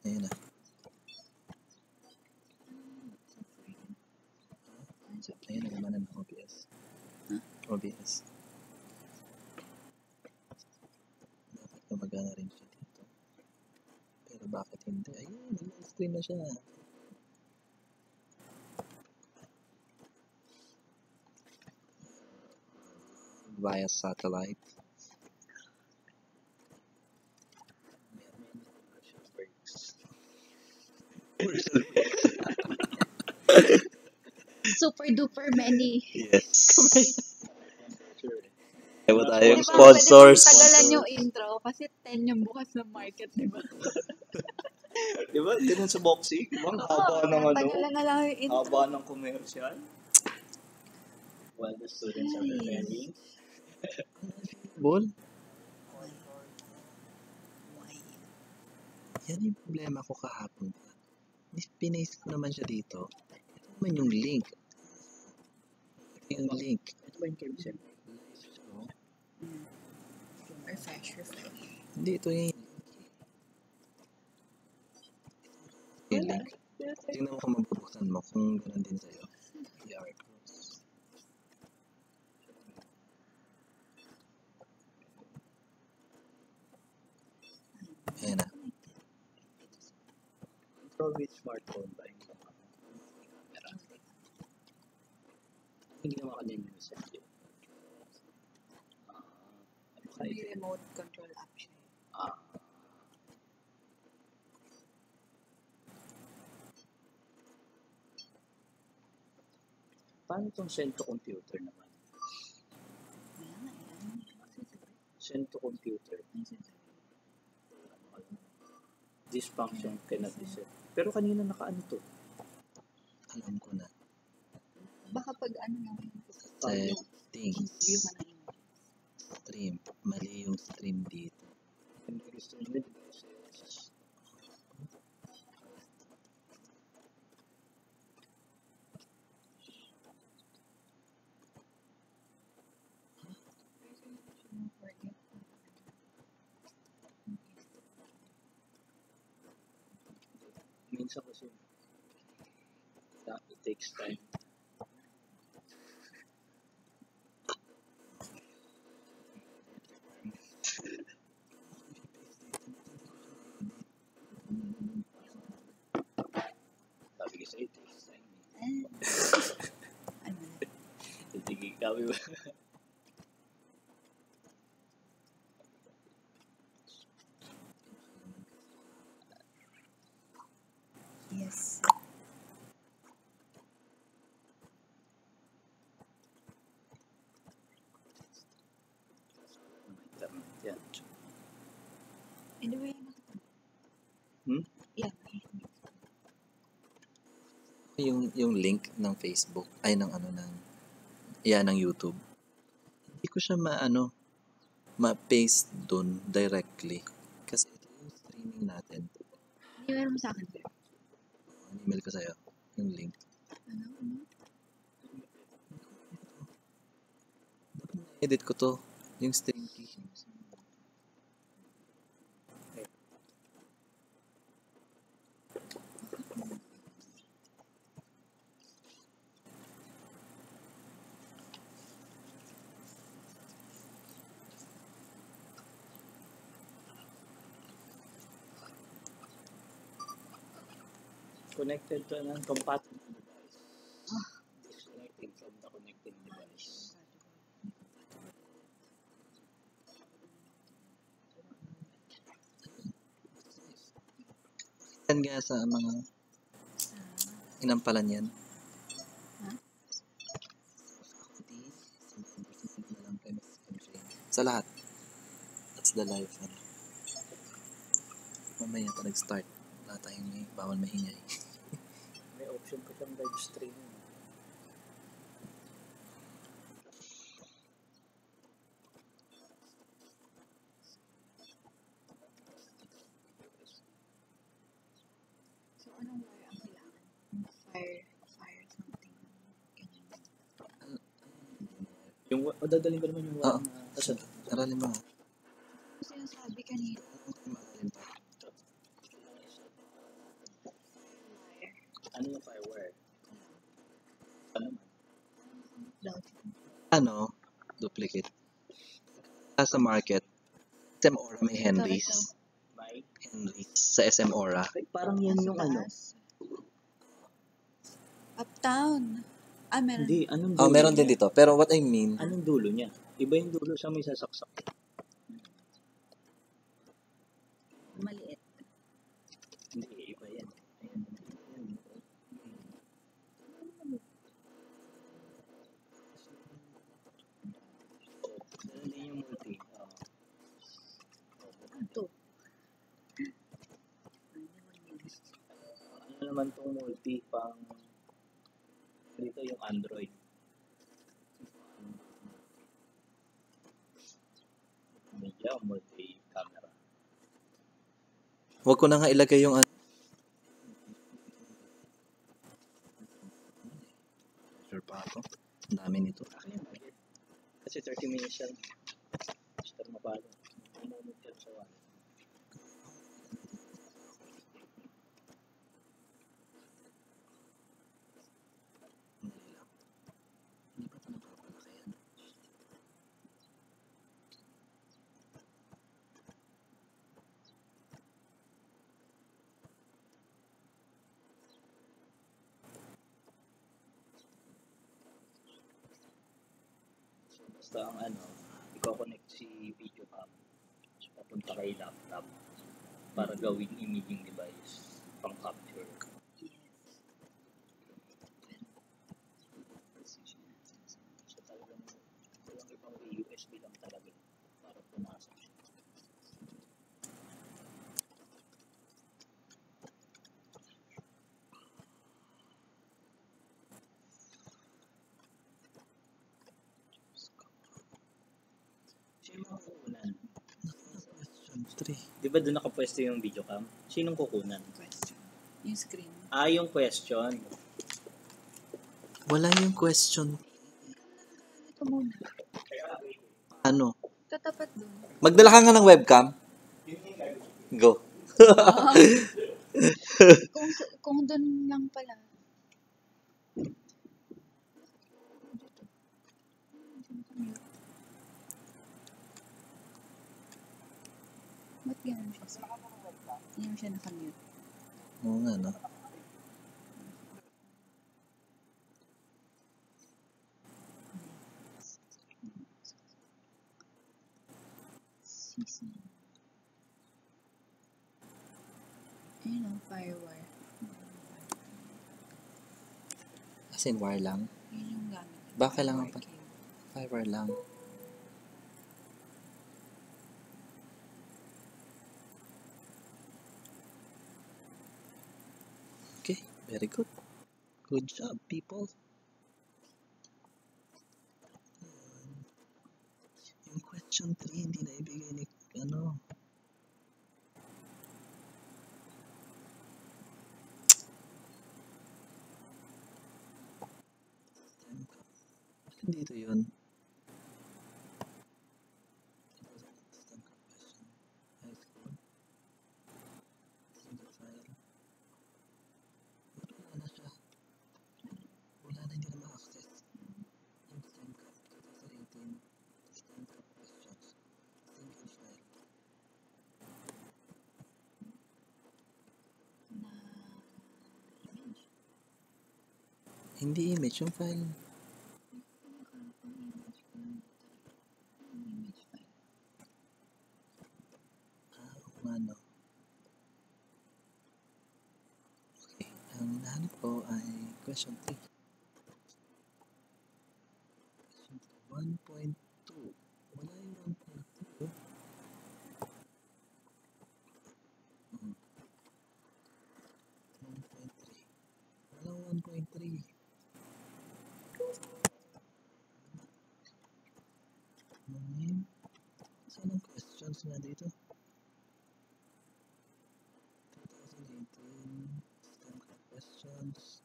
Ayun na. Ayun na naman ng OBS. OBS. Dapat gumagana rin siya dito. Pero bakit hindi? Ayun, nag-screen na siya. Via satellite. Super duper many. Yes. Ewan tayong Diba, sponsors. pwede tagalan yung intro kasi 10 yung bukas ng market, di ba? Diba? Ganun sa boxing. Diba? Ang haba ng ano. Tagalan na lang yung intro. Haba ng commercial. While the students are preparing. Ball? Yan yung problema ko kahapon. Pinaste ko naman siya dito. Ito naman yung link. Ito yung link. Ito ba yung carousel? Refresh. Hindi, ito yung link. Tingnan mo kung mabubuksan mo kung gano'n din sa'yo. PR cross. Ayan na. Probably smartphone ba? Hindi naman kanina yung message yun. May remote control app siya. Paano itong send to computer naman? Wala nga yan. Send to computer. This function cannot be set. Pero kanina nakaano to? Alam ko na. Baka pag ano lang yung Settings. view ka na yun. Stream. Mali yung stream dito. Hindi gusto nila. Minsan kasi it takes time. Sabi ko sa'yo, it takes time. Ano na? Titigil kami ba? Yes. Yan. Anyway, yeah. Yung link ng Facebook, ay ng ano ng, yan ng YouTube. Hindi ko siya ma-paste dun directly. Kasi ito yung streaming natin. Iniwan mo sa akin, sir. Email ko sa'yo, yung link. Ano? Edit ko to, yung stream key. Connected to an compatible device. Disconnected from the connecting device. Yan nga sa mga inampalan yan. Sa lahat. That's the life. Mamaya pa nag-start. Wala tayong bawal maingay. May option pa siyang live streaming. So, anong wire ang kailangan? Fire something. Yung, dadalhin ko naman yung wire na asan. Aralin mo. Kasi yung sabi kanina, Aralin pa. Ano? Duplicate. Sa market, SM Aura may Henry's. May? Henry's sa SM Aura. Ay, parang yan yung ano. Uptown. Ah, meron. Hindi, anong dulo Oh, meron din niya? dito. Pero what I mean, Anong dulo niya? Iba yung dulo sa may sasaksak. Maliit. Hindi, iba yan. Ayan. Ayan. Ganun din yung multi. Ito. Ano naman tong multi pang dito yung Android. Media o multi camera. wag ko na nga ilagay yung ano. Sure pa ako. Ang dami nito. Kasi 30 minutes yan. Star mapalo. Umumot yan sa wallet. Hindi lang. Hindi ba ito napapalaki yan? So, basta ang ano, i-connect si video cam. So, papunta kay laptop para gawing imaging device pang capture. So, talagang walang ibang way, USB lang talaga para pumasok siya. Sino ang kukunan? Question 3. Di ba doon nakapwesto yung video cam? Sinong kukunan? Question. Yung screen. Ah, yung question. Wala yung question. Ito muna. Ano? Tatapat doon. Magdala ka nga ng webcam? Go. Kung doon lang pala. Ba't ganun siya? Hindi mo siya nakamute. Oo nga, no? CC. Ayun ang firewire. As in, wire lang. Yun yung gamit. Baka kailangan pa. Firewire cable. Fiber lang. Okay, very good. Good job, people. Yung question 3, hindi na ibigay ni, ano. Bakit dito yun? System cup question. High school. Single file. Wala na siya. Wala na, hindi na ma-access. Yung STEM cup 2018. STEM cup questions. Single file. Na image. Hindi image, yung file. Image file. Ano? Okay, ang hinahanap ko ay question 3. Question 3, 1.2. Wala yung 1.2. Hmm. 1.3. Walang 1.3. Saan ang questions nga dito? 2018 STEM cup questions,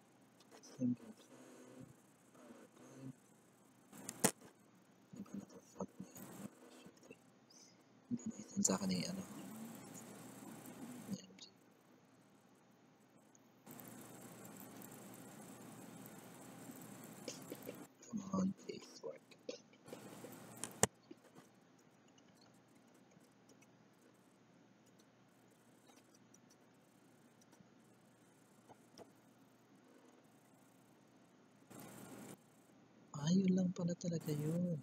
single file, PowerPoint. Iba na to, fuck na yun. Hindi na isend sa akin ano. Ni MJ. Come on, please work. pala talaga yun.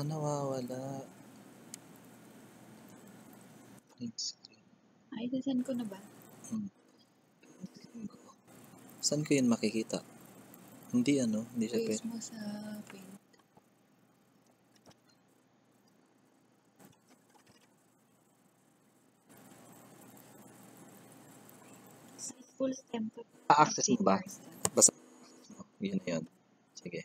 Nawawala. Print screen. Ay, sasend ko na ba? Print screen ko. Saan ko yun makikita? Hindi hindi siya Paste pwede. mo sa paint. Sa full stem to. Pa-access mo ba? Basta access mo. Yun na yun. Sige.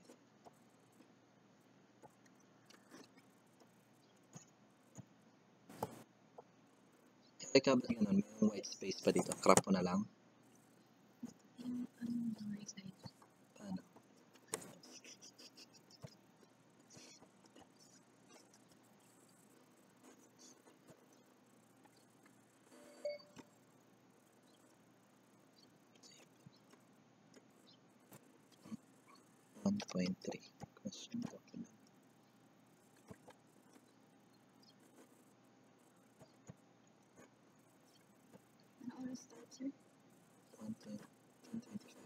Kaya ka ba ganun? May white space pa dito. Crop ko na lang. Paano? .3 question document. Ano oras start, sir? 1:25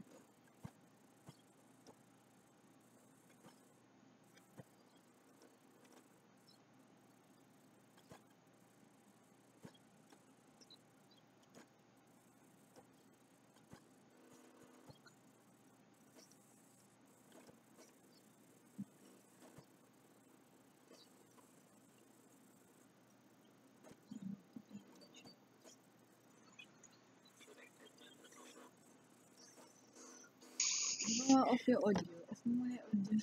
pa. Di ba off yung audio? Off mo yung audio.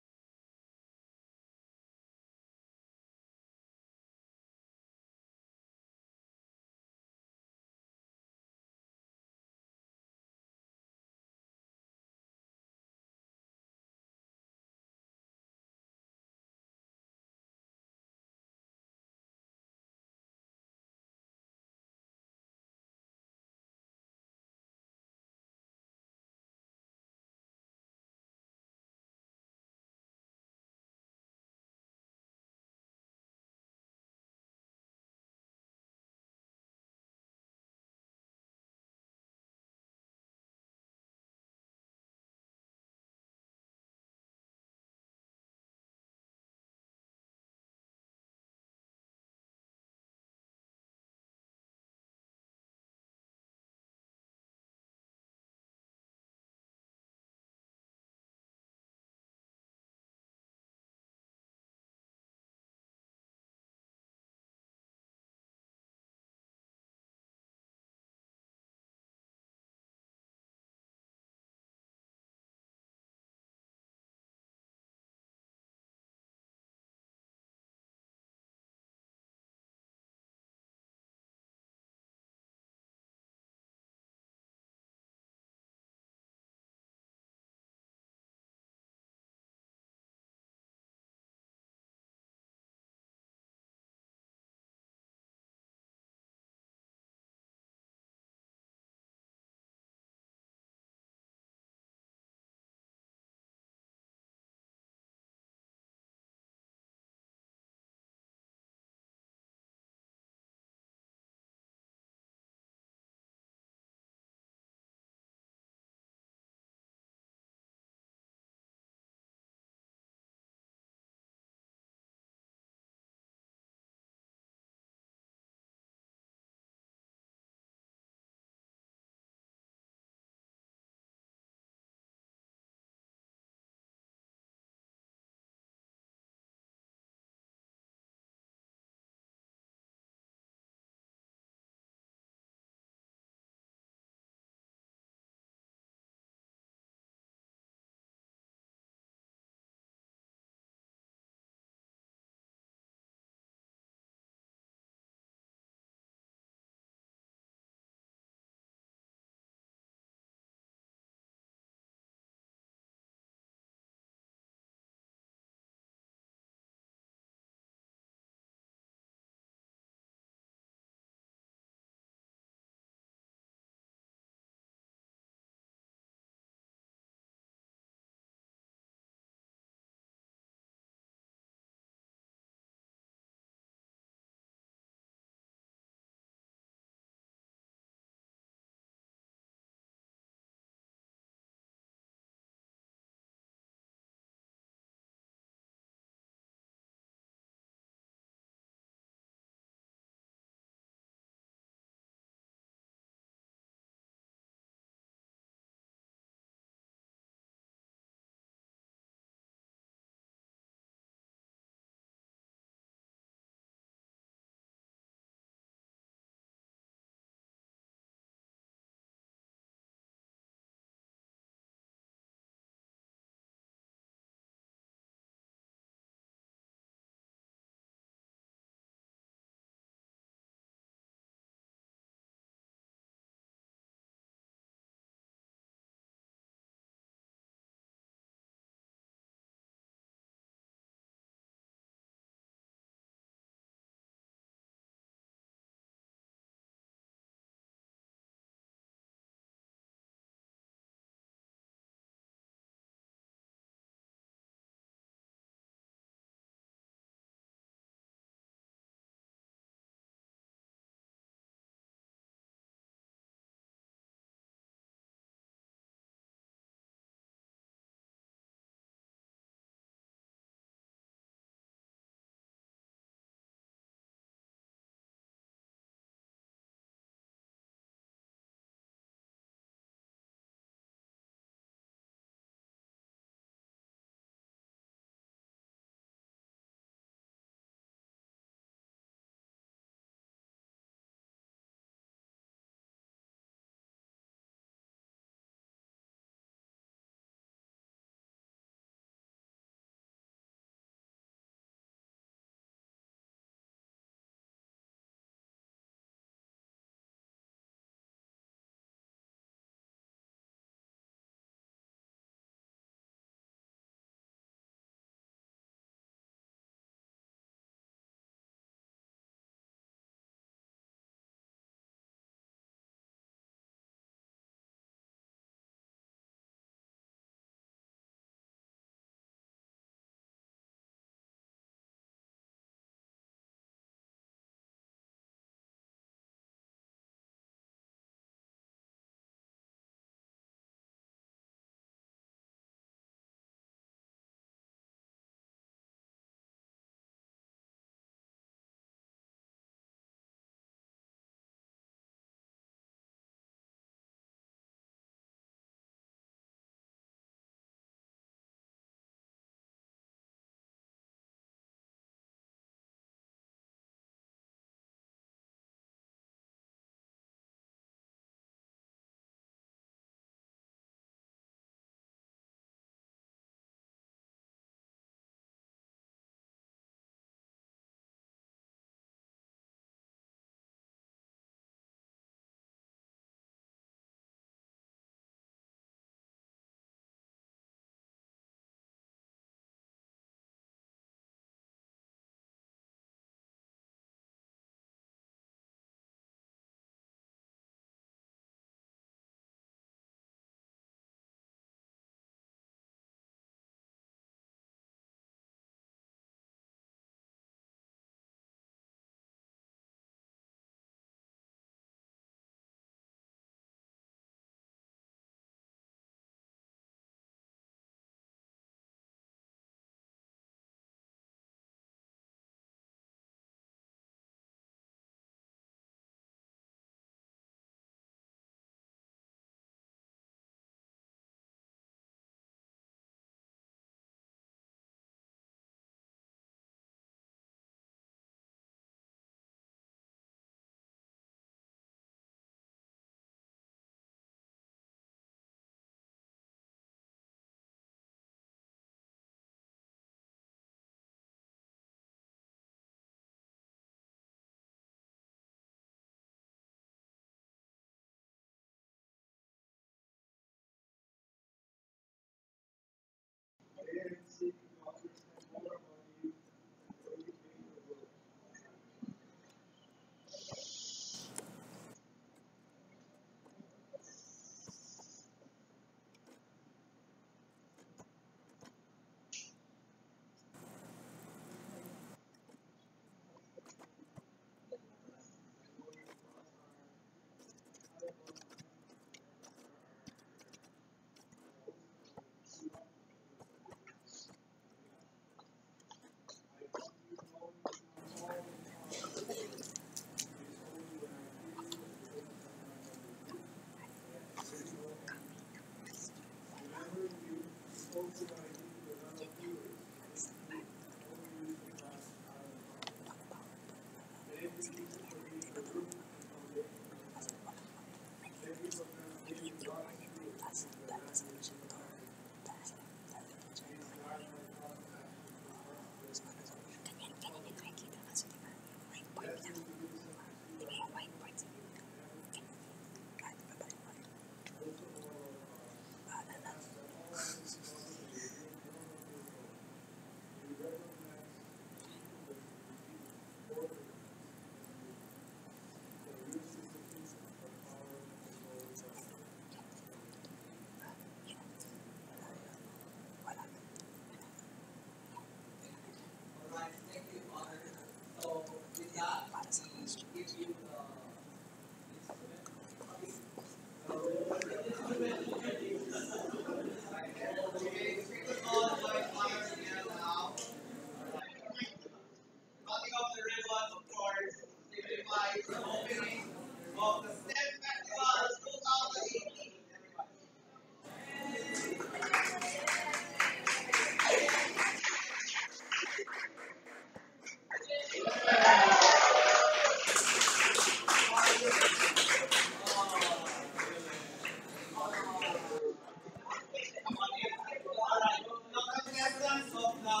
Contestants of the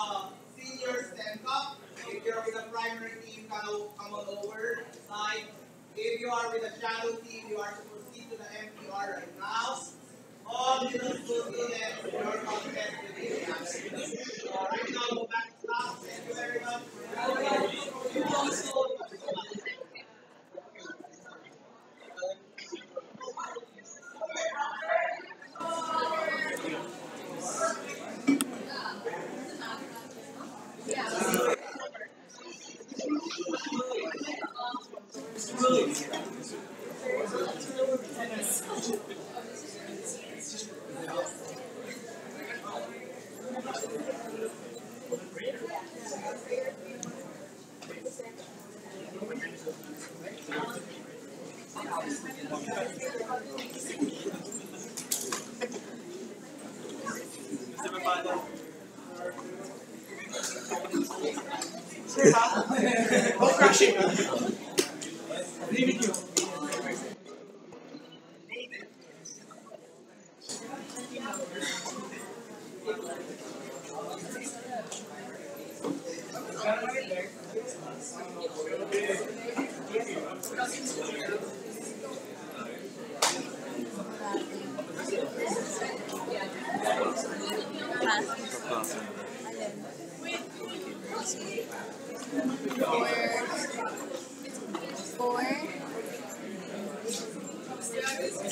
senior STEM Cup, if you're with the primary team, come on over side. If you are with the shadow team, you are to proceed to the MPR right now. All middle school students, your contest will be happening. Right now, go back to class. Thank you very much.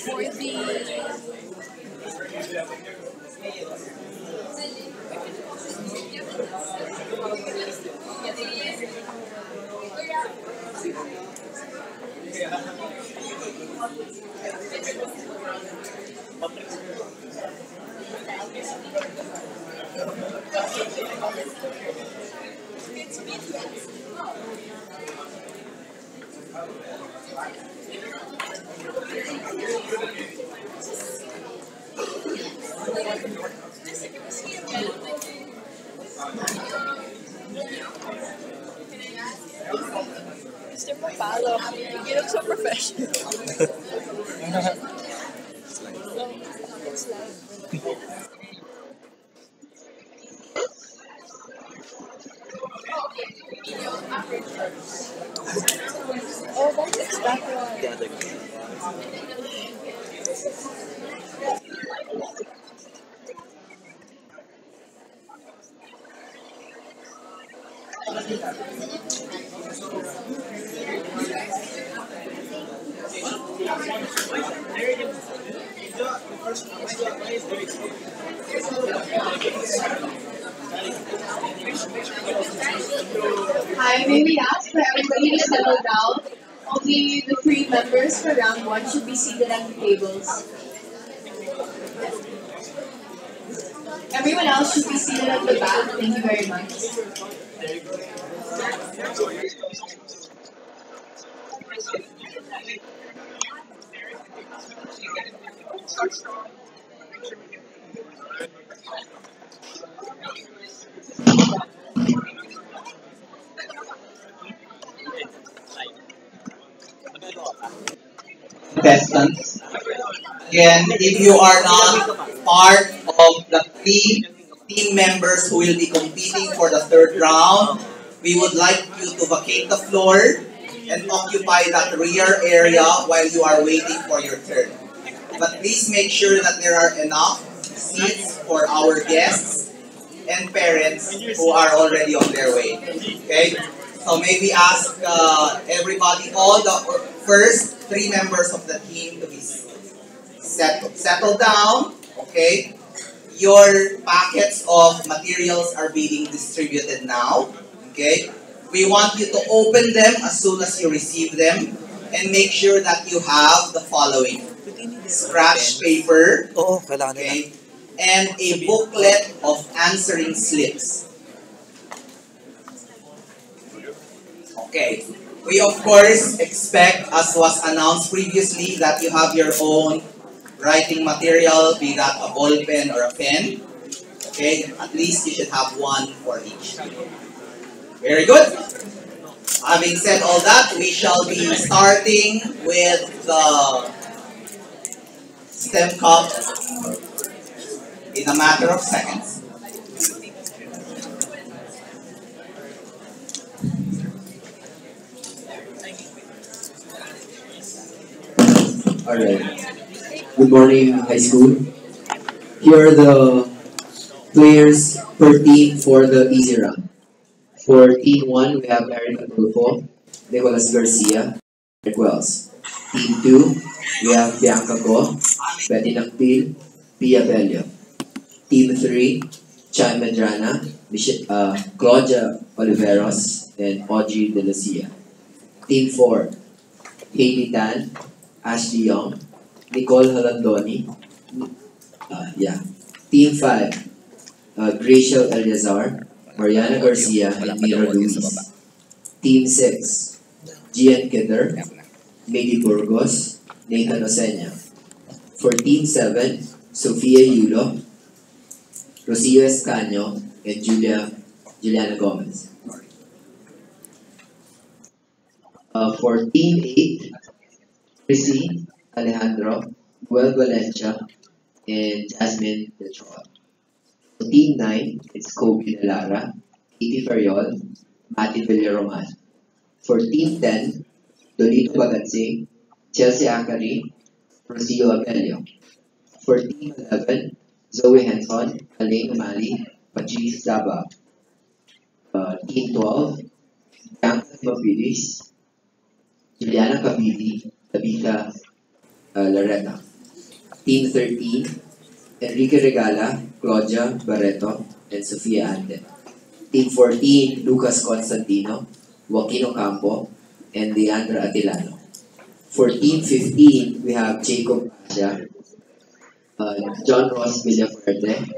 For the Mr. Papalo, you look so professional. Oh, that's that one. The other Hi, may we ask for everybody to settle down? Only the three members for round one should be seated at the tables. Everyone else should be seated at the back. Thank you very much. Contestants. Again, if you are not part of the three team members who will be competing for the third round, we would like you to vacate the floor and occupy that rear area while you are waiting for your turn. But please make sure that there are enough seats for our guests and parents who are already on their way. Okay? So maybe ask everybody, all the first three members of the team to be settle down. Okay? Your packets of materials are being distributed now. Okay? We want you to open them as soon as you receive them and make sure that you have the following: scratch paper, Oo, kailangan nila. okay, and a booklet of answering slips. Okay. We of course expect, as was announced previously, that you have your own writing material, be that a ball pen or a pen. Okay, at least you should have one for each. Very good. Having said all that, we shall be starting with the STEM Cup in a matter of seconds. Alright. Good morning, high school. Here are the players per team for the easy round. For team 1, we have Eric Adolfo, Nicolas Garcia, Eric Wells. Team 2, we have Bianca Go, Betty Nakpil, Pia Bello. Team 3, Chan Medrana, Claudia Oliveros, and Audrey De Lucia. Team 4, Hailey Tan, Ashley Young, Nicole Halandoni. Team 5, Graciel Eliazar, Mariana Garcia, and Mira Luis. Team 6, Gian Kidder, Mady Burgos, Nathan Osenya. For Team 7, Sofia Yulo, Rocio Escaño, and Juliana Gomez. For Team 8, Chrissy Alejandro, Guel Valencia, and Jasmine Detroit. For Team 9, it's Kobe Delara, Katie Ferriol, Mati Villaroman. For Team 10, Dolito Bagatsing, Chelsea Acari, Rocio Abelio. For Team 11, Zoe Henson, Alain Mali, Patrice Zaba. Team 12, Bianca Mapilis, Juliana Caviti, Tabitha Lareta. Team 13, Enrique Regala, Claudia Barreto, and Sofia Ante. Team 14, Lucas Constantino, Joaquin Ocampo, and Leandra Atilano. For Team 15, we have Jacob Pasha, John Ross Villafuerte,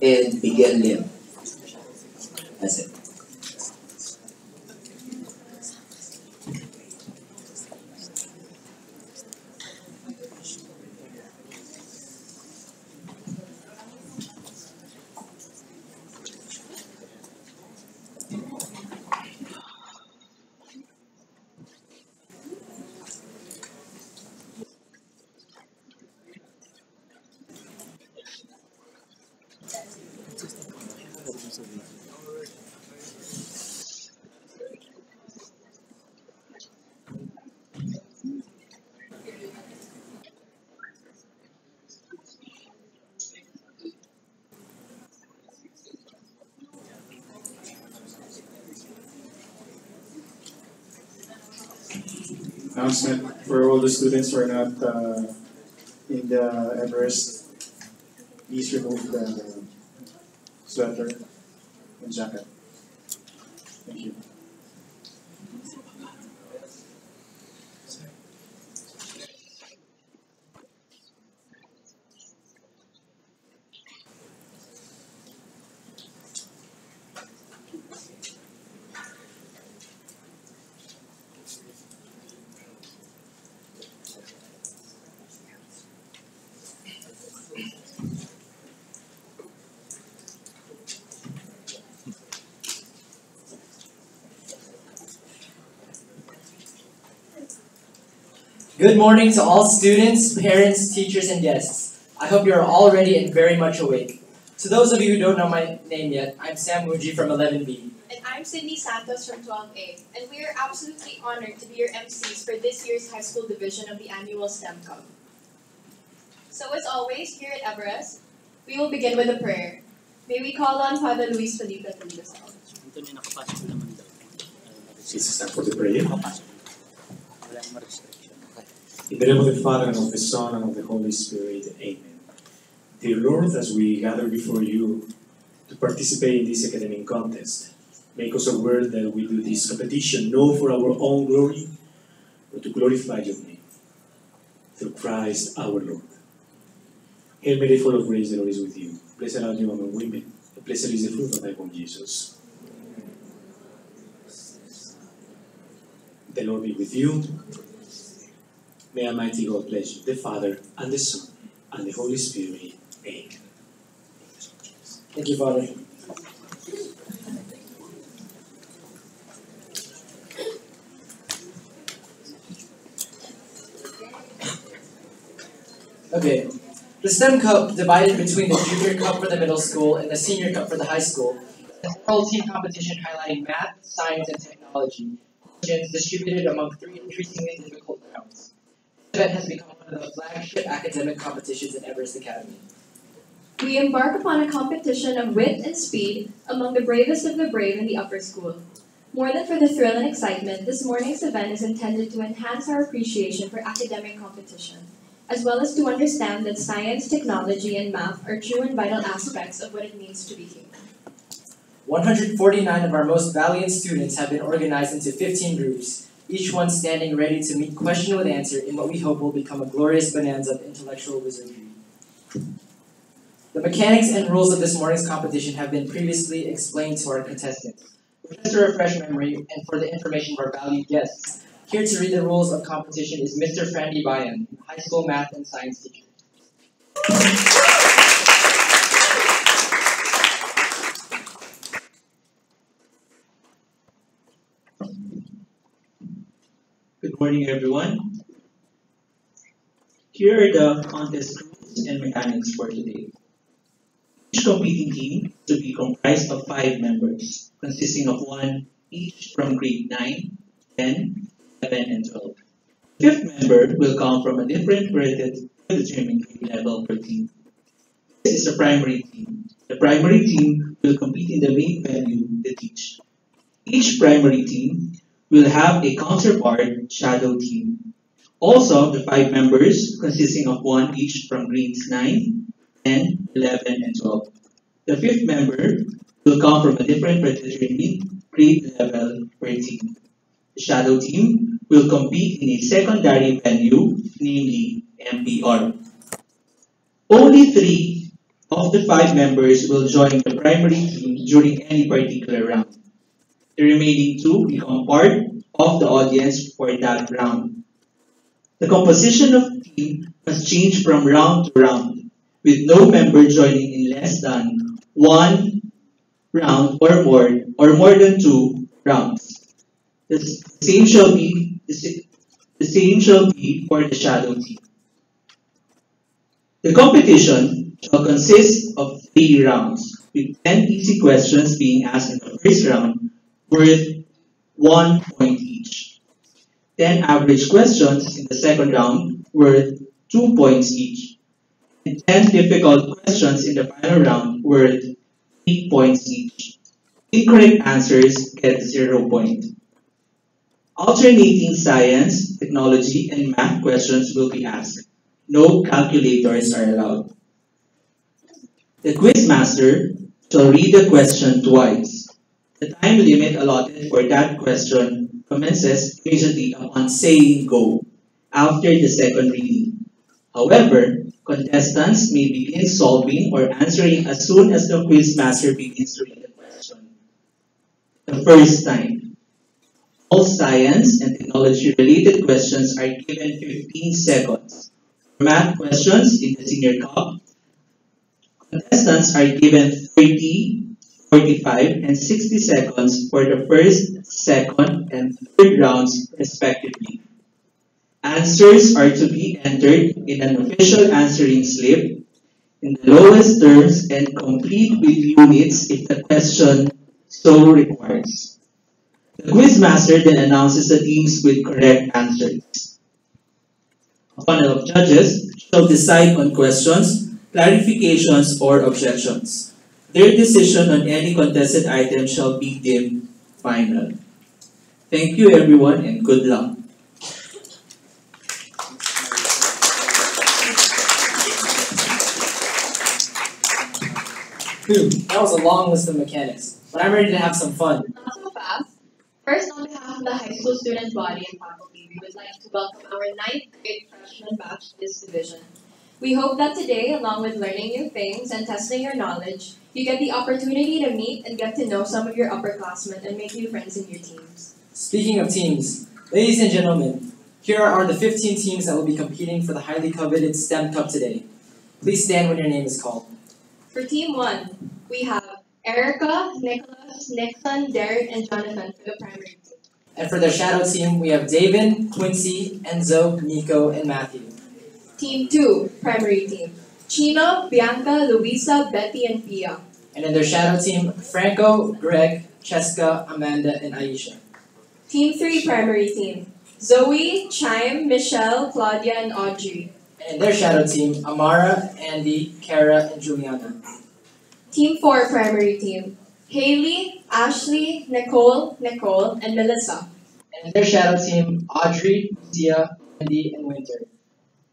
and Miguel Lim. That's it. Announcement for all the students who are not in the Everest. Please remove the sweater and jacket. Thank you. Good morning to all students, parents, teachers, and guests. I hope you are all ready and very much awake. To those of you who don't know my name yet, I'm Sam Muji from 11B. And I'm Sydney Santos from 12A, and we are absolutely honored to be your MCs for this year's high school division of the annual STEM Cup. So as always, here at Everest, we will begin with a prayer. May we call on Father Luis Felipe to lead us out. It's time for the prayer. Walang ma-restriction. In the name of the Father, and of the Son, and of the Holy Spirit. Amen. Dear Lord, as we gather before you to participate in this academic contest. Make us aware that we do this competition not for our own glory, but to glorify your name, through Christ our Lord. Hail Mary, full of grace, the Lord is with you. Blessed are you among women, and blessed is the fruit of thy womb, Jesus. The Lord be with you. May Almighty God bless you, the Father, and the Son, and the Holy Spirit. Amen. Thank you, Father. Okay. The STEM Cup, divided between the Junior Cup for the middle school and the Senior Cup for the high school, is an oral team competition highlighting math, science, and technology, questions distributed among 3 increasingly difficult rounds. This event has become one of the flagship academic competitions in Everest Academy. We embark upon a competition of wit and speed among the bravest of the brave in the upper school. More than for the thrill and excitement, this morning's event is intended to enhance our appreciation for academic competition, as well as to understand that science, technology, and math are true and vital aspects of what it means to be human. 149 of our most valiant students have been organized into 15 groups, each one standing ready to meet question with answer in what we hope will become a glorious bonanza of intellectual wizardry. The mechanics and rules of this morning's competition have been previously explained to our contestants. But just to refresh memory and for the information of our valued guests, here to read the rules of competition is Mr. Frandy Bayan, high school math and science teacher. Good morning, everyone. Here are the contest rules and mechanics for today. Each competing team to be comprised of 5 members, consisting of 1 each from grade 9, 10, 11, and 12. The 5th member will come from a different predetermined grade level per team. This is a primary team. The primary team will compete in the main venue, the teach. Each primary team will have a counterpart shadow team. Also, the 5 members, consisting of 1 each from grades 9, 10, 11, and 12. The 5th member will come from a different predetermined grade level per team. The shadow team will compete in a secondary venue, namely MPR. Only 3 of the 5 members will join the primary team during any particular round. The remaining 2 become part of the audience for that round. The composition of the team must change from round to round, with no member joining in less than 1 round or more than 2 rounds. The same shall be for the shadow team. The competition shall consist of 3 rounds, with 10 easy questions being asked in the first round, worth 1 point each. 10 average questions in the second round, worth 2 points each. And 10 difficult questions in the final round, worth 3 points each. Incorrect answers get 0 point. Alternating science, technology, and math questions will be asked. No calculators are allowed. The quizmaster shall read the question twice. The time limit allotted for that question commences immediately upon saying go, after the second reading. However, contestants may begin solving or answering as soon as the quizmaster begins to read the question. The first time. All science and technology related questions are given 15 seconds. For math questions in the senior cup, contestants are given 30, 45, and 60 seconds for the first, second, and third rounds respectively. Answers are to be entered in an official answering slip in the lowest terms and complete with units if the question so requires. The quizmaster then announces the teams with correct answers. A panel of judges shall decide on questions, clarifications, or objections. Their decision on any contested item shall be deemed final. Thank you everyone and good luck. That was a long list of mechanics, but I'm ready to have some fun. Not so fast. First, on behalf of the high school student body and faculty, we would like to welcome our 9th grade freshman batch to this division. We hope that today, along with learning new things and testing your knowledge, you get the opportunity to meet and get to know some of your upperclassmen and make new friends in your teams. Speaking of teams, ladies and gentlemen, here are the 15 teams that will be competing for the highly coveted STEM Cup today. Please stand when your name is called. For Team 1, we have Erica, Nicholas, Nixon, Derek, and Jonathan for the primary team. And for their shadow team, we have David, Quincy, Enzo, Nico, and Matthew. Team 2, primary team. Chino, Bianca, Luisa, Betty, and Pia. And in their shadow team, Franco, Greg, Cheska, Amanda, and Aisha. Team 3, primary team. Zoe, Chaim, Michelle, Claudia, and Audrey. And in their shadow team, Amara, Andy, Kara, and Juliana. Team 4, primary team. Haley, Ashley, Nicole, and Melissa. And in their shadow team, Audrey, Lucia, Andy, and Winter.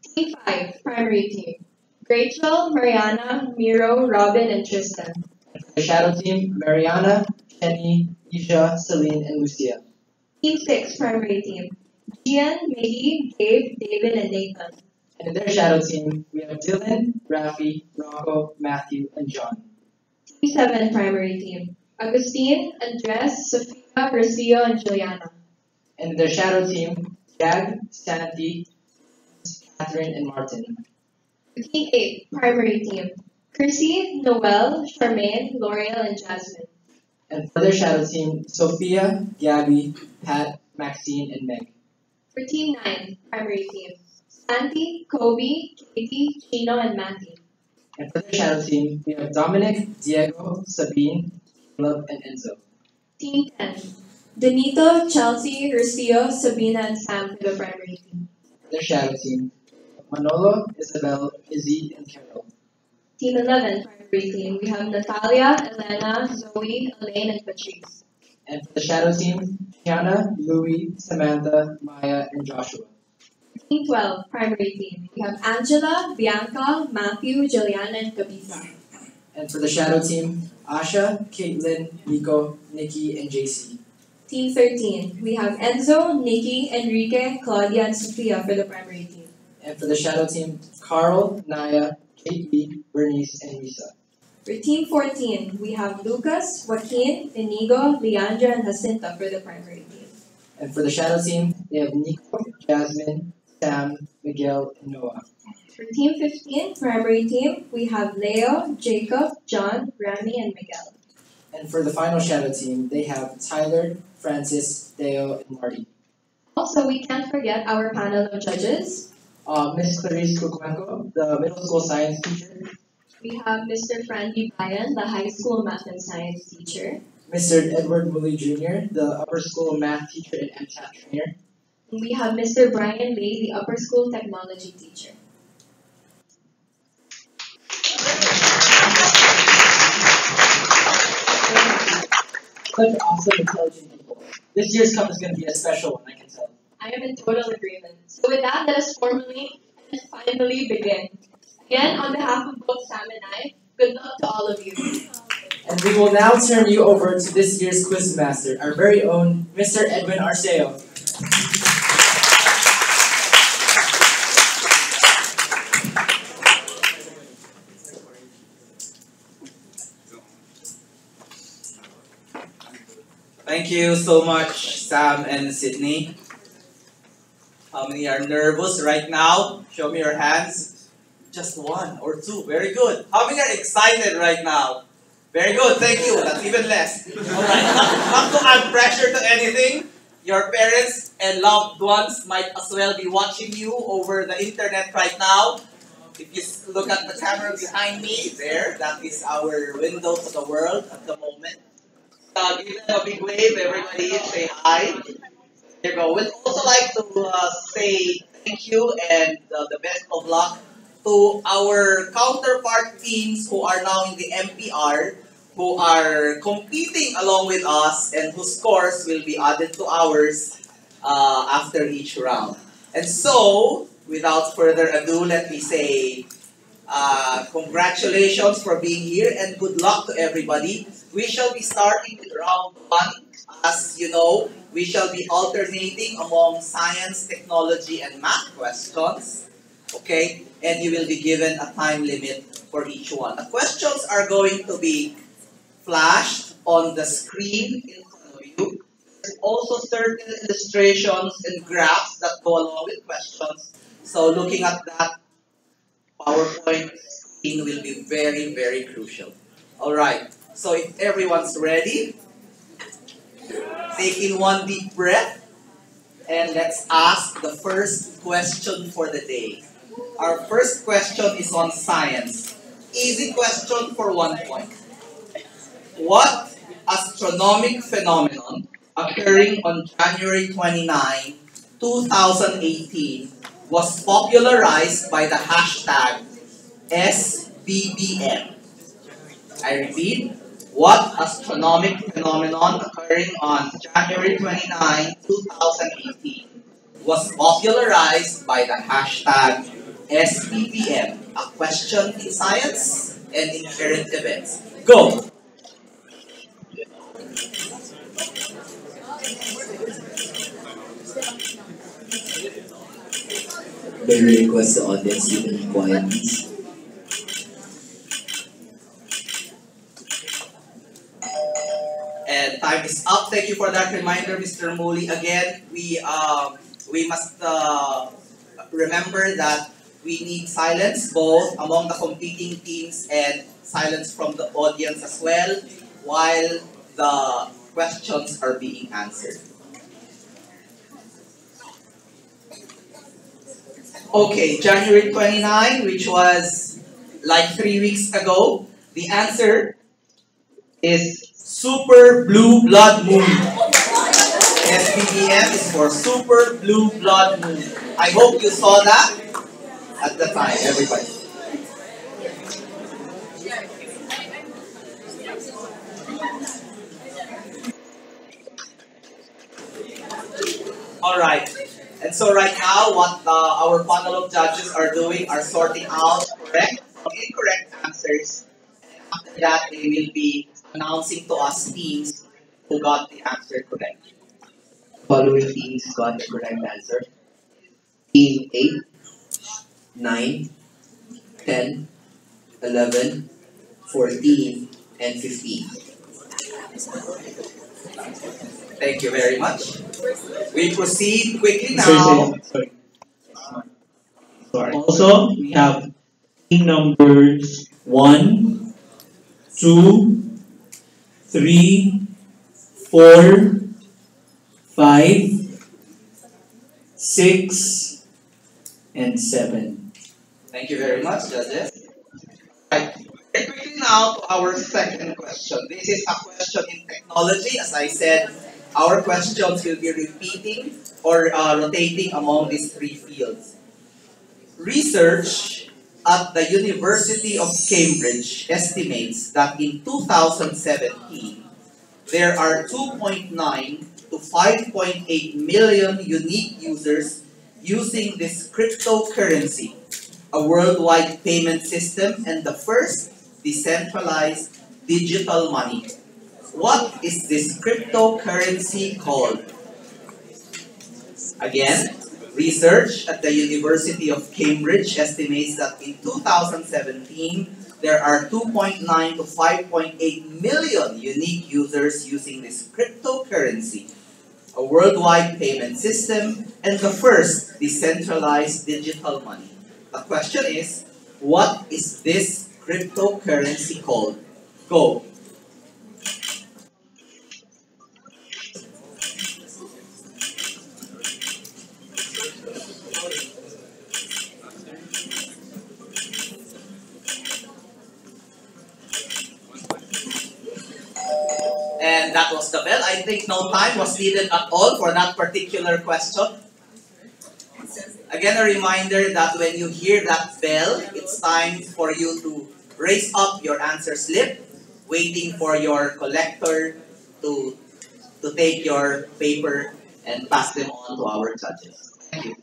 Team 5, primary team. Rachel, Mariana, Miro, Robin, and Tristan. And for the shadow team, Mariana, Jenny, Isha, Celine, and Lucia. Team 6, primary team. Gian, Maggie, Dave, David, and Nathan. And in their shadow team, we have Dylan, Rafi, Rocco, Matthew, and John. Team 7, primary team. Agustin, Andres, Sofia, Rocio, and Juliana. And in their shadow team, Jag, Santi, Catherine, and Martin. Team 8, primary team. Chrissy, Noel, Charmaine, L'Oreal, and Jasmine. And for their shadow team, Sophia, Gabby, Pat, Maxine, and Meg. For Team 9, primary team. Santi, Kobe, Katie, Chino, and Matthew. And for their shadow team, we have Dominic, Diego, Sabine, Caleb, and Enzo. Team 10. Donito, Chelsea, Rocio, Sabina, and Sam for the primary team. For their shadow team, Manolo, Isabel, Izzy, and Carol. Team 11, primary team. We have Natalia, Elena, Zoe, Elaine, and Patrice. And for the shadow team, Tiana, Louie, Samantha, Maya, and Joshua. Team 12, primary team. We have Angela, Bianca, Matthew, Juliana, and Kabisa. And for the shadow team, Asha, Caitlin, Nico, Nikki, and JC. Team 13, we have Enzo, Nikki, Enrique, Claudia, and Sofia for the primary team. And for the shadow team, Carl, Naya, Kate, Bernice, and Lisa. For Team 14, we have Lucas, Joaquin, Inigo, Leandra, and Jacinta for the primary team. And for the shadow team, they have Nico, Jasmine, Sam, Miguel, and Noah. For Team 15, primary team, we have Leo, Jacob, John, Rami, and Miguel. And for the final shadow team, they have Tyler, Francis, Deo, and Marty. Also, we can't forget our panel of judges. Miss Clarice Cucuenco, the middle school science teacher. We have Mr. Frandy Bayan, the high school math and science teacher. Mr. Edward Woolley Jr., the upper school math teacher and MTAT trainer. And we have Mr. Brian Lee, the upper school technology teacher. Such awesome, intelligent people. This year's cup is going to be a special one, I can tell. I am in total agreement. So with that, let us formally and finally begin. Again, on behalf of both Sam and I, good luck to all of you. And we will now turn you over to this year's quiz master, our very own Mr. Edwin Arceo. Thank you so much, Sam and Sydney. How many are nervous right now? Show me your hands. Just one or two. Very good. How many are excited right now? Very good. Thank you. That's even less. Alright. Not to add pressure to anything, your parents and loved ones might as well be watching you over the internet right now. If you look at the camera behind me, there, that is our window to the world at the moment. Give them a big wave, everybody. Say hi. There you go. We'd also like to say thank you and the best of luck to our counterpart teams who are now in the MPR, who are competing along with us and whose scores will be added to ours after each round. And so, without further ado, let me say Congratulations for being here and good luck to everybody. We shall be starting with round 1. As you know, we shall be alternating among science, technology, and math questions. Okay? And you will be given a time limit for each one. The questions are going to be flashed on the screen in front of you. There's also certain illustrations and graphs that go along with questions. So looking at that PowerPoint screen will be very, very crucial. Alright, so if everyone's ready, take in one deep breath and let's ask the first question for the day. Our first question is on science. Easy question for 1 point. What astronomic phenomenon occurring on January 29, 2018 was popularized by the hashtag SBBM? I repeat, what astronomic phenomenon occurring on January 29, 2018 was popularized by the hashtag SBBM? A question in science and in current events. Go! May we request the audience to be quiet, please? And time is up. Thank you for that reminder, Mr. Muli. Again, we must remember that we need silence both among the competing teams and silence from the audience as well while the questions are being answered. Okay, January 29, which was like 3 weeks ago, the answer is Super Blue Blood Moon. SBBM is for Super Blue Blood Moon. I hope you saw that at the time, everybody. Alright, and so right now what our panel of judges are doing are sorting out correct or incorrect answers. After that, they will be announcing to us teams who got the answer correct. Following teams got the correct answer. Team 8, 9, 10, 11, 14, and 15. Thank you very much. We proceed quickly now. Sorry. Also, we have team numbers 1, 2, 3, 4, 5, 6, and 7. Thank you very much, judges. Right. Quickly now to our second question. This is a question in technology. As I said, our questions will be repeating or rotating among these 3 fields. Research at the University of Cambridge estimates that in 2017, there are 2.9 to 5.8 million unique users using this cryptocurrency, a worldwide payment system and the first decentralized digital money. What is this cryptocurrency called? Again, research at the University of Cambridge estimates that in 2017, there are 2.9 to 5.8 million unique users using this cryptocurrency, a worldwide payment system, and the first decentralized digital money. The question is, what is this cryptocurrency called? Go. And that was the bell. I think no time was needed at all for that particular question. Again, a reminder that when you hear that bell, it's time for you to raise up your answer slip, waiting for your collector to take your paper and pass them on to our judges. Thank you.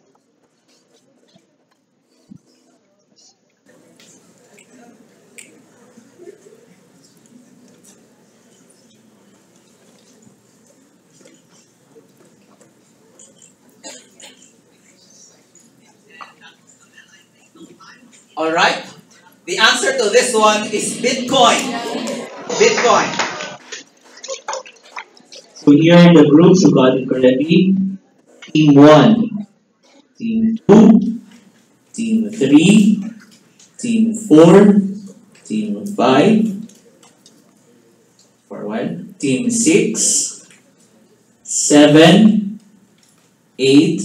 Alright? The answer to this one is Bitcoin. Bitcoin. So here are the groups who got it correctly. Team 1, Team 2, Team 3, Team 4, Team 5, for a while, Team 6, 7, 8,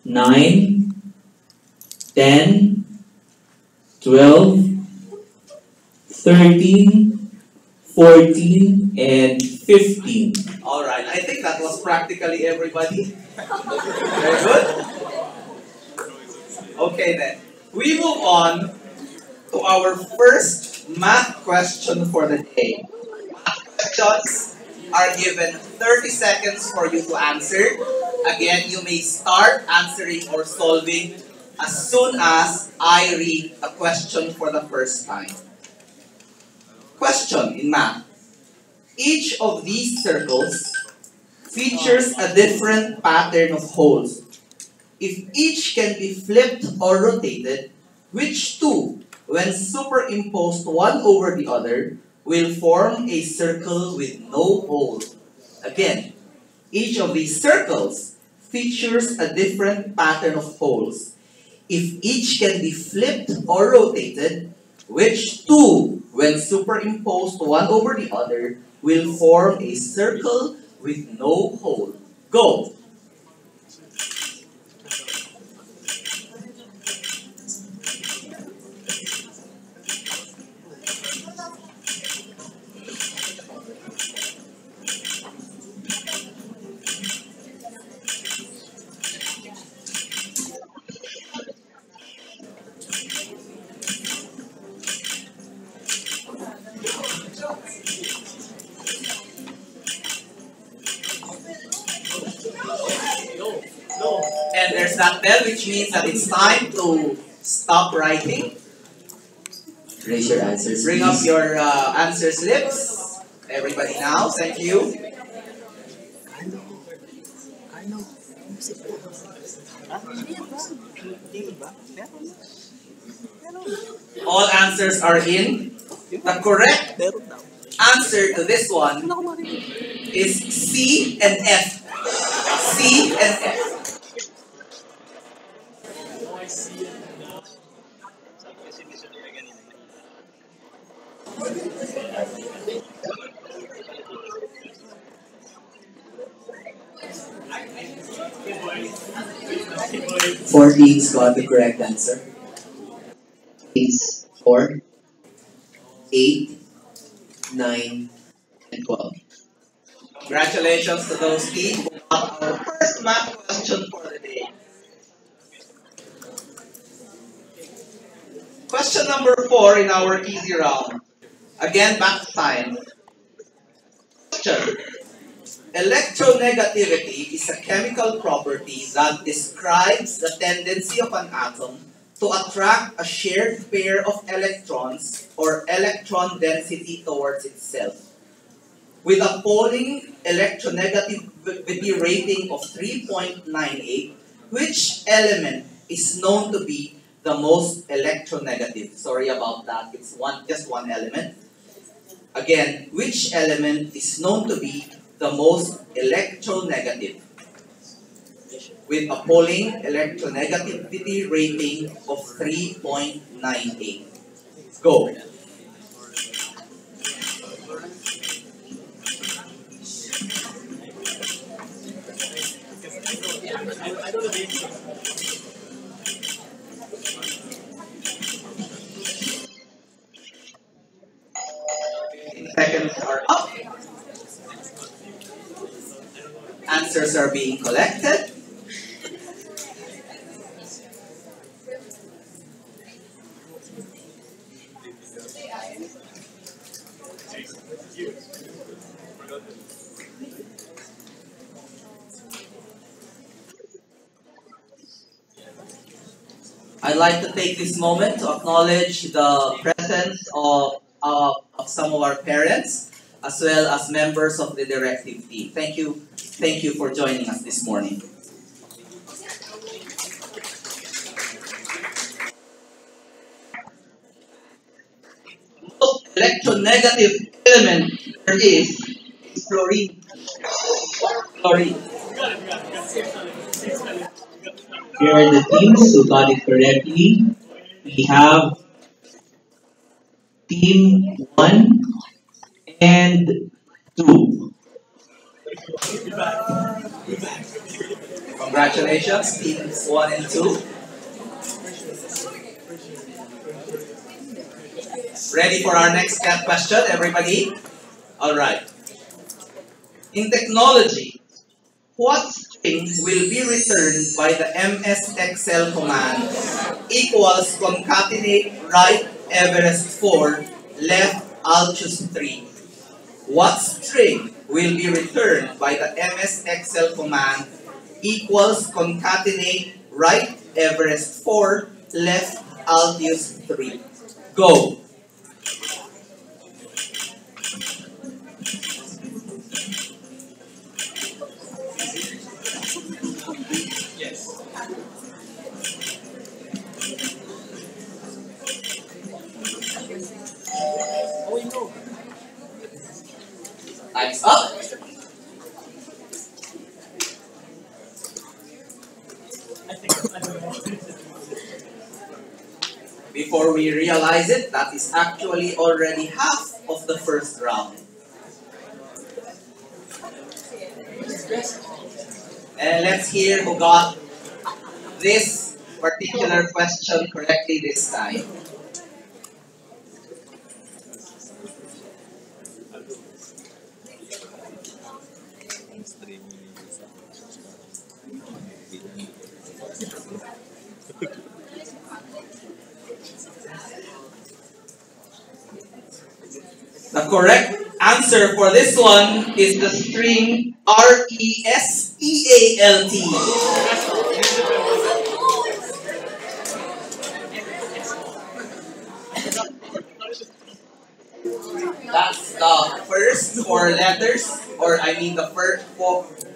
9, 10, 12, 13, 14, and 15. Alright, I think that was practically everybody. Very good. Okay then. We move on to our first math question for the day. Math questions are given 30 seconds for you to answer. Again, you may start answering or solving as soon as I read a question for the first time. Question in math. Each of these circles features a different pattern of holes. If each can be flipped or rotated, which two, when superimposed one over the other, will form a circle with no hole? Again, each of these circles features a different pattern of holes. If each can be flipped or rotated, which two, when superimposed one over the other, will form a circle with no hole? Go! And there's that bell, which means that it's time to stop writing. Raise your answers, Bring please. up your answer slips. Everybody now, thank you. All answers are in. The correct answer to this one is C and F. C and F. Four teams got the correct answer. Teams 4, 8, 9, and 12. Congratulations to those teams who got our first math question for the day. Question number 4 in our easy round. Again, back to science. Question. Electronegativity is a chemical property that describes the tendency of an atom to attract a shared pair of electrons or electron density towards itself. With a Pauling electronegativity rating of 3.98, which element is known to be the most electronegative? Sorry about that, it's just one element. Again, which element is known to be the most electronegative? With a Pauling electronegativity rating of 3.98. Go. Seconds are up. Answers are being collected. I'd like to take this moment to acknowledge the presence of some of our parents as well as members of the directive team. Thank you for joining us this morning. electronegative element there is fluorine. Fluorine. Here are the teams who got it correctly. We have Team 1 and 2. Congratulations, teams 1 and 2. Ready for our next question, everybody? Alright. In technology, what string will be returned by the MS Excel command equals concatenate right Everest 4 left Altius 3? What string will be returned by the MS Excel command equals concatenate right Everest 4 left Altius 3? Go! Time's up. Before we realize it, that is actually already half of the first round. And let's hear who got this particular question correctly this time. The correct answer for this one is the string RESEALT. That's the first four letters, or I mean the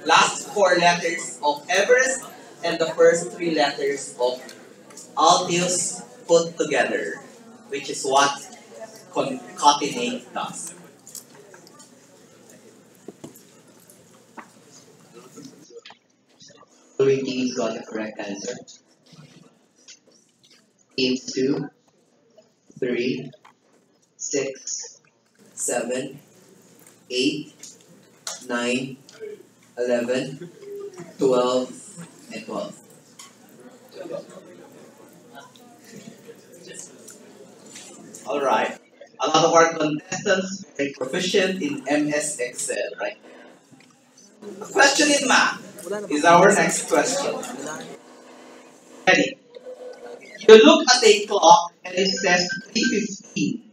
last four letters of Everest and the first three letters of Altius put together, which is what concatenate does. Following teams got the correct answer. Teams 2, 3, 6, 7, 8, 9, 11, 12, and 12. Alright. A lot of our contestants are proficient in MS Excel, right? A question in math is our next question. Ready? You look at a clock and it says 3:15.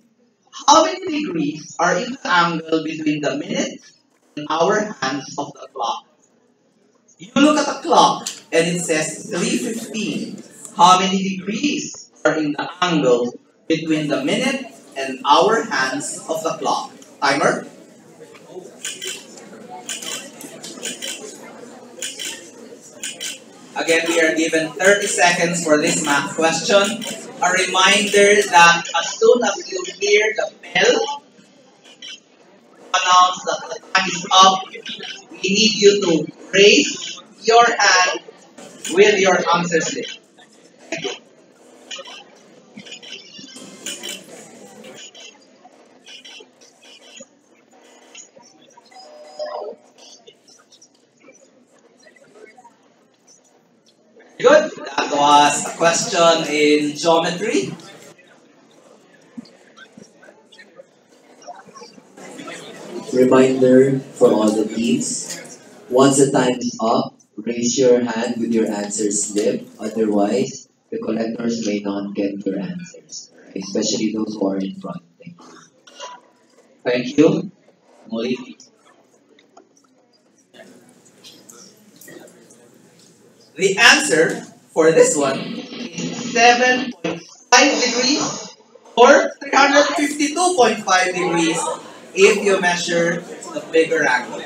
How many degrees are in the angle between the minute and hour hands of the clock? You look at the clock and it says 3:15. How many degrees are in the angle between the minute and hour hands of the clock? Timer. Again, we are given 30 seconds for this math question. A reminder that as soon as you hear the bell announce that the time is up, we need you to raise your hand with your answer slip. Thank you. Good. That was a question in geometry. Reminder for all the teams. Once the time is up, raise your hand with your answer slip. Otherwise, the collectors may not get your answers, especially those who are in front. Thank you. Molly. The answer for this one is 7.5 degrees or 352.5 degrees if you measure the bigger angle.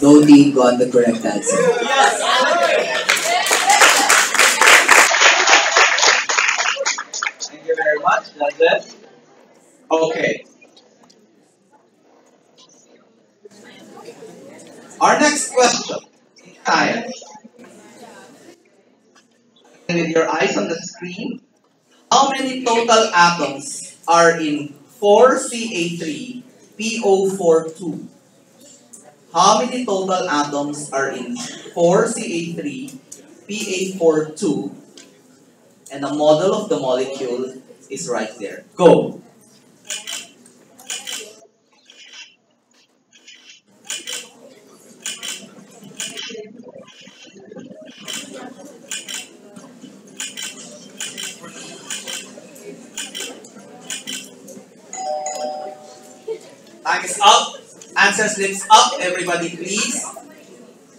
No team got the correct answer. Thank you very much. That's it? Okay. Our next question. Science. With your eyes on the screen, how many total atoms are in 4Ca3PO42? How many total atoms are in 4Ca3PA42? And the model of the molecule is right there. Go. Time is up. Answer slips up, everybody please.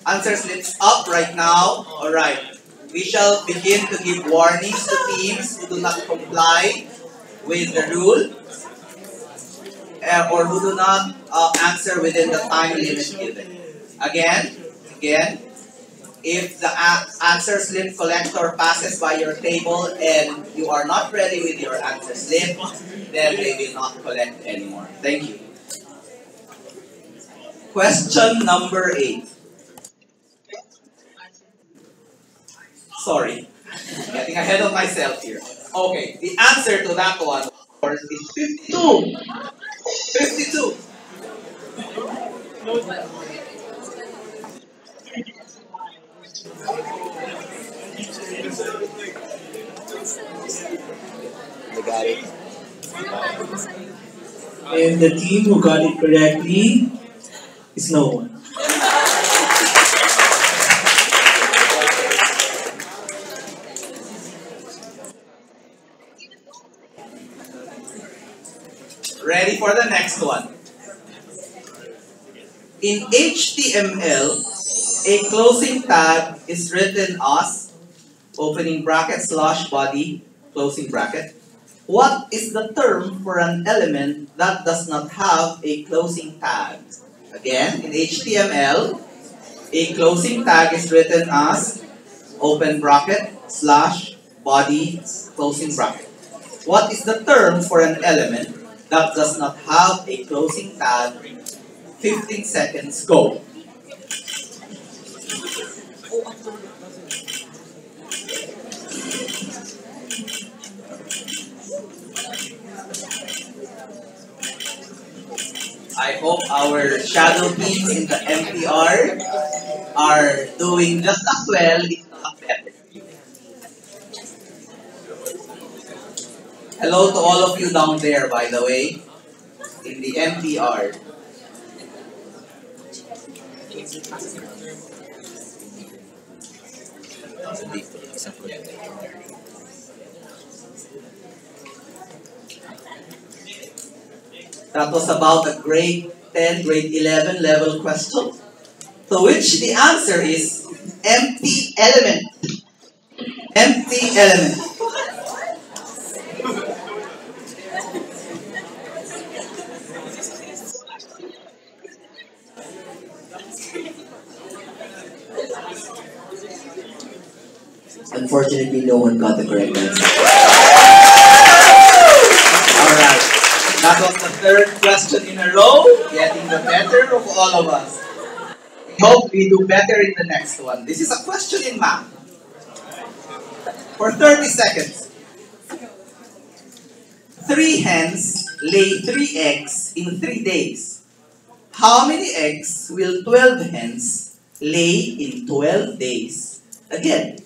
Answer slips up right now. Alright. We shall begin to give warnings to teams who do not comply with the rule or who do not answer within the time limit given. Again, if the answer slip collector passes by your table and you are not ready with your answer slip, then they will not collect anymore. Thank you. Question number 8. Sorry, getting ahead of myself here. Okay, the answer to that one, of course, is 52. 52. I got it. And the team who got it correctly is no one. Ready for the next one. In HTML, a closing tag is written as opening bracket / body closing bracket. What is the term for an element that does not have a closing tag? Again, in HTML, a closing tag is written as open bracket / body closing bracket. What is the term for an element that does not have a closing tag? 15 seconds, go. I hope our shadow teams in the MPR are doing just as well, if not better. Hello to all of you down there, by the way, in the MPR. That was about a grade 10, grade 11 level question, to which the answer is empty element. Empty element. Unfortunately, no one got the correct answer. Alright, that was the third question in a row, getting the better of all of us. We hope we do better in the next one. This is a question in math. For 30 seconds. 3 hens lay 3 eggs in 3 days. How many eggs will 12 hens lay in 12 days? Again,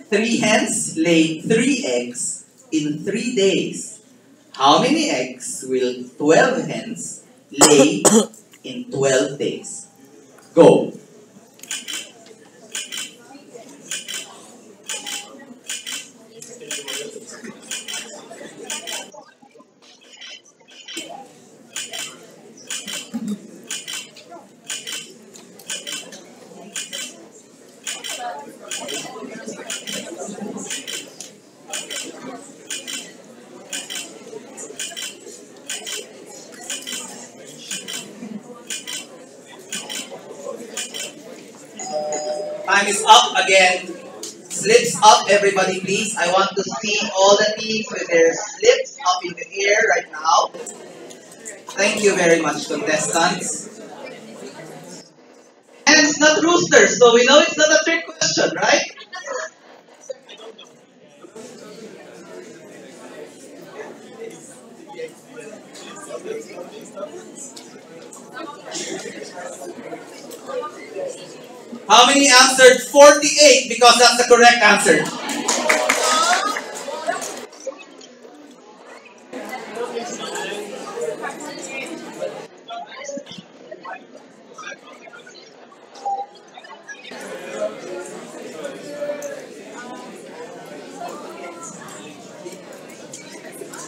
3 hens lay 3 eggs in 3 days. How many eggs will 12 hens lay in 12 days? Go. Time is up again. Slips up, everybody, please. I want to see all the teams with their slips up in the air right now. Thank you very much, contestants. And it's not roosters, so we know it's not a trick question, right? How many answered 48 because that's the correct answer?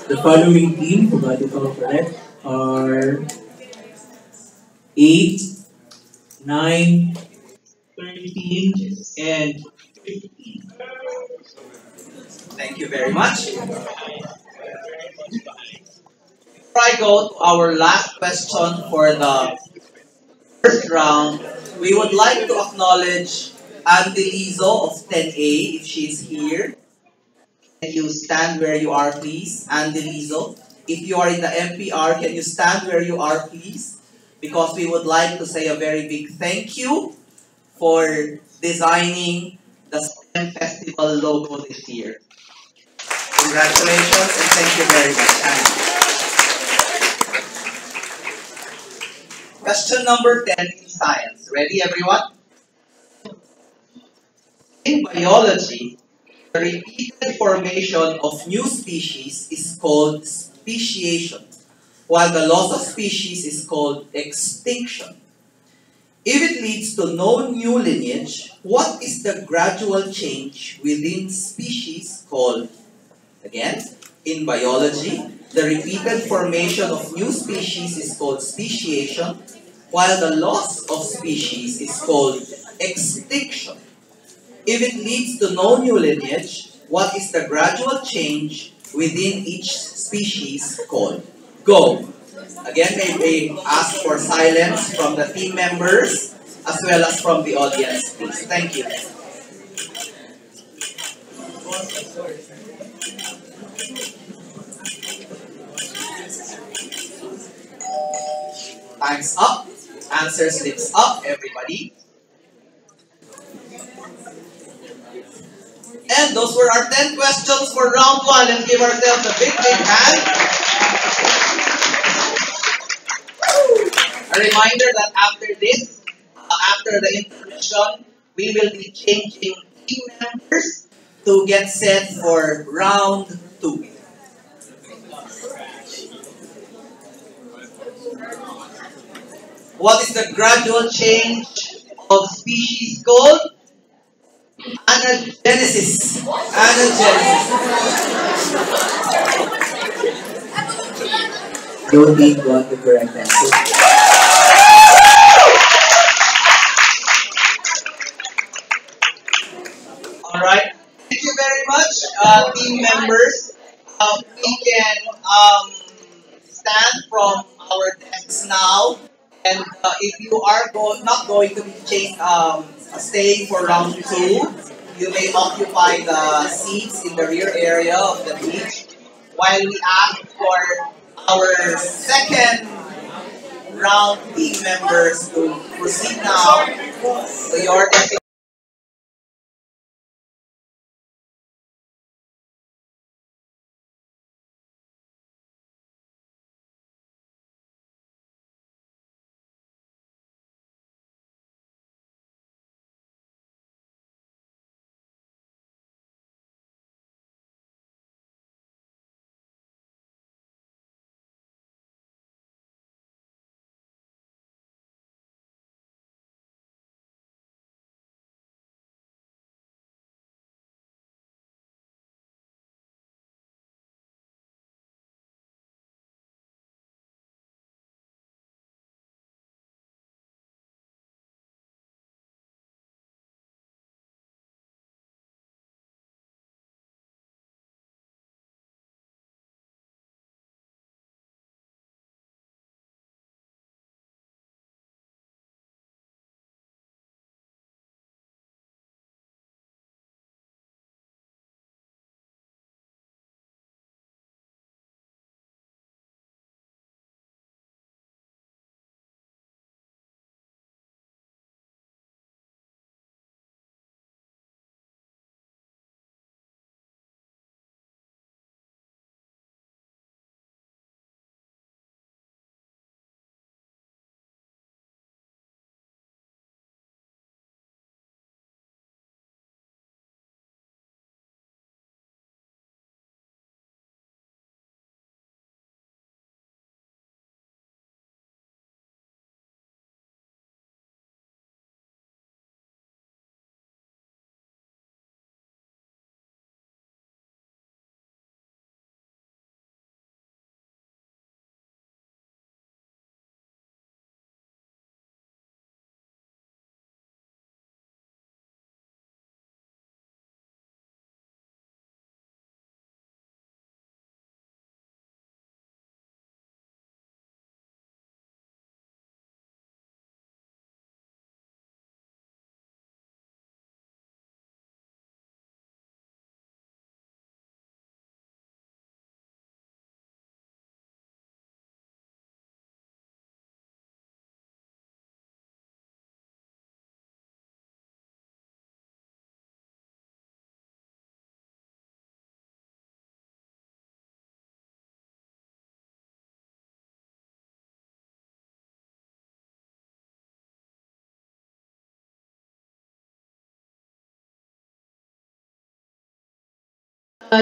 The following team who got it all correct are 8, 9, 13, and 15. Thank you very much. Before I go to our last question for the first round, we would like to acknowledge Andelizo of 10A if she's here. Can you stand where you are, please? Andelizo. If you are in the MPR, can you stand where you are, please? Because we would like to say a very big thank you for designing the STEM Festival logo this year. Congratulations and thank you very much, Andy. Question number 10 in science. Ready, everyone? In biology, the repeated formation of new species is called speciation, while the loss of species is called extinction. If it leads to no new lineage, what is the gradual change within species called? Again, in biology, the repeated formation of new species is called speciation, while the loss of species is called extinction. If it leads to no new lineage, what is the gradual change within each species called? Go! Again, may I ask for silence from the team members as well as from the audience, please. Thank you. Time's up. Answer slips up, everybody. And those were our 10 questions for round 1. Let's give ourselves a big, big hand. A reminder that after this, after the intermission, we will be changing team members to get set for round 2. What is the gradual change of species called? Anagenesis. Anagenesis. Your team got the correct answer. Alright. Thank you very much, team members. We can stand from our desks now. And if you are not going to be staying for round 2, you may occupy the seats in the rear area of the beach while we ask for our second round team members to proceed now to your destination.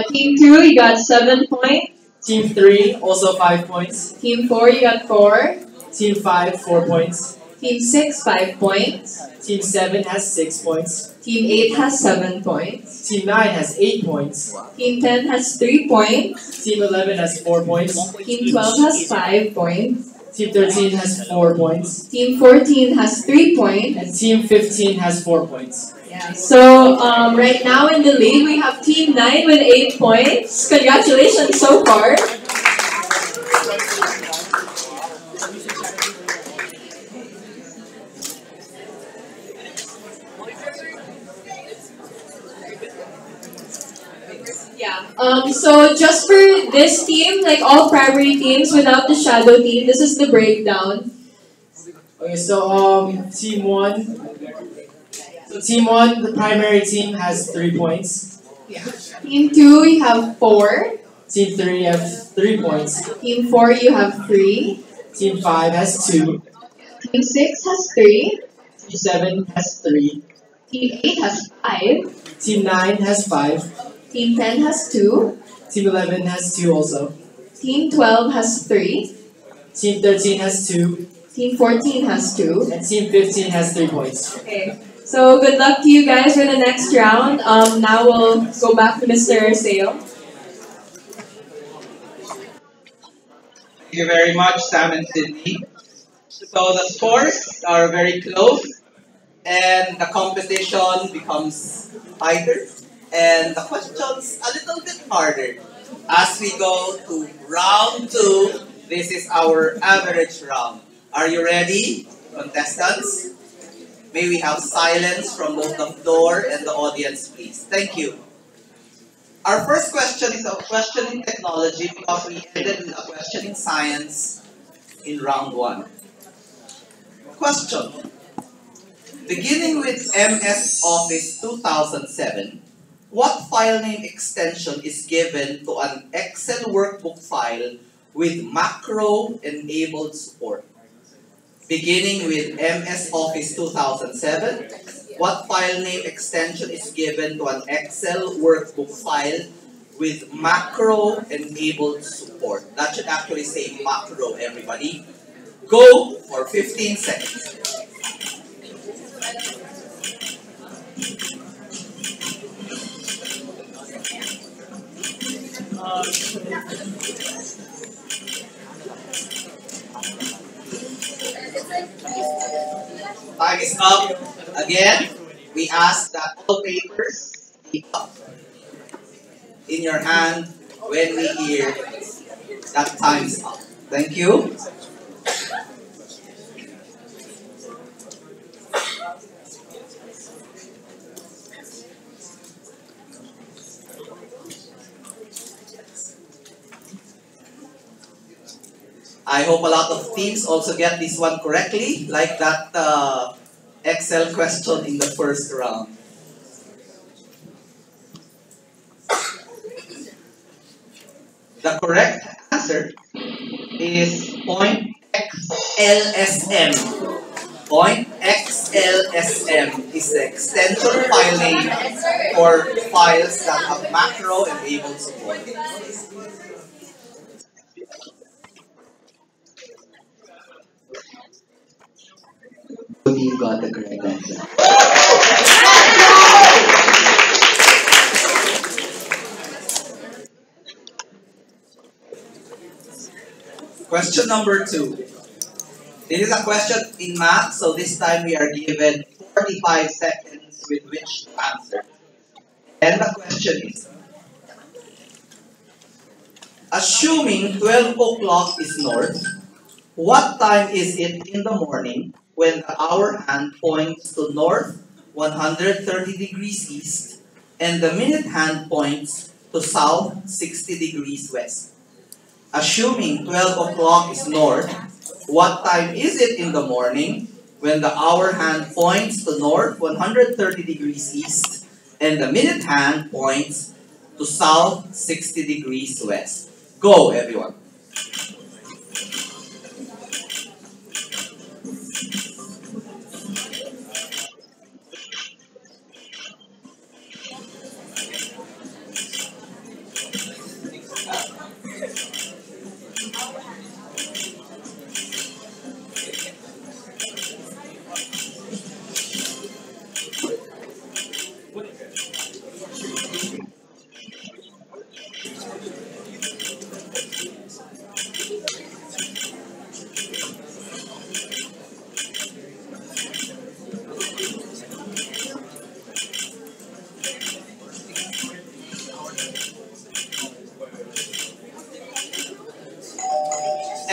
Team 2, you got 7 points. Team 3, also 5 points. Team 4, you got 4. Team 5, 4 points. Team 6, 5 points. Team 7 has 6 points. Team 8 has 7 points. Team 9 has 8 points. Team 10 has 3 points. Team 11 has 4 points. Team 12 has 5 points. Team 13 has 4 points. Team 14 has 3 points. And Team 15 has 4 points. Yeah. So right now in the league we have Team 9 with 8 points. Congratulations so far. Yeah. So just for this team, like all primary teams without the shadow team, this is the breakdown. Okay, so Team 1. So Team 1, the primary team has 3 points. Yeah. Team 2, you have 4. Team 3 have 3 points. Team 4, you have 3. Team 5 has 2. Team 6 has 3. Team 7 has 3. Team 8 has 5. Team 9 has 5. Team 10 has 2. Team 11 has 2 also. Team 12 has 3. Team 13 has 2. Team 14 has 2. And Team 15 has 3 points. Okay. So good luck to you guys for the next round. Now we'll go back to Mr. Sale. Thank you very much, Sam and Sydney. So the scores are very close and the competition becomes tighter and the questions a little bit harder. As we go to round 2, this is our average round. Are you ready, contestants? May we have silence from both the floor and the audience, please. Thank you. Our first question is a question in technology because we ended with a question in science in round 1. Question. Beginning with MS Office 2007, what file name extension is given to an Excel workbook file with macro-enabled support? Beginning with MS Office 2007, what file name extension is given to an Excel workbook file with macro-enabled support? That should actually say macro, everybody. Go for 15 seconds. Time is up. Again, we ask that all papers be up in your hand when we hear that time is up. Thank you. I hope a lot of teams also get this one correctly, like that Excel question in the first round. The correct answer is .xlsm. .xlsm is the extension file name for files that have macro-enabled support. You got the correct answer. Question number 2. This is a question in math, so this time we are given 45 seconds with which to answer. And the question is, assuming 12 o'clock is north, what time is it in the morning when the hour hand points to north 130 degrees east and the minute hand points to south 60 degrees west? Assuming 12 o'clock is north, what time is it in the morning when the hour hand points to north 130 degrees east and the minute hand points to south 60 degrees west? Go, everyone.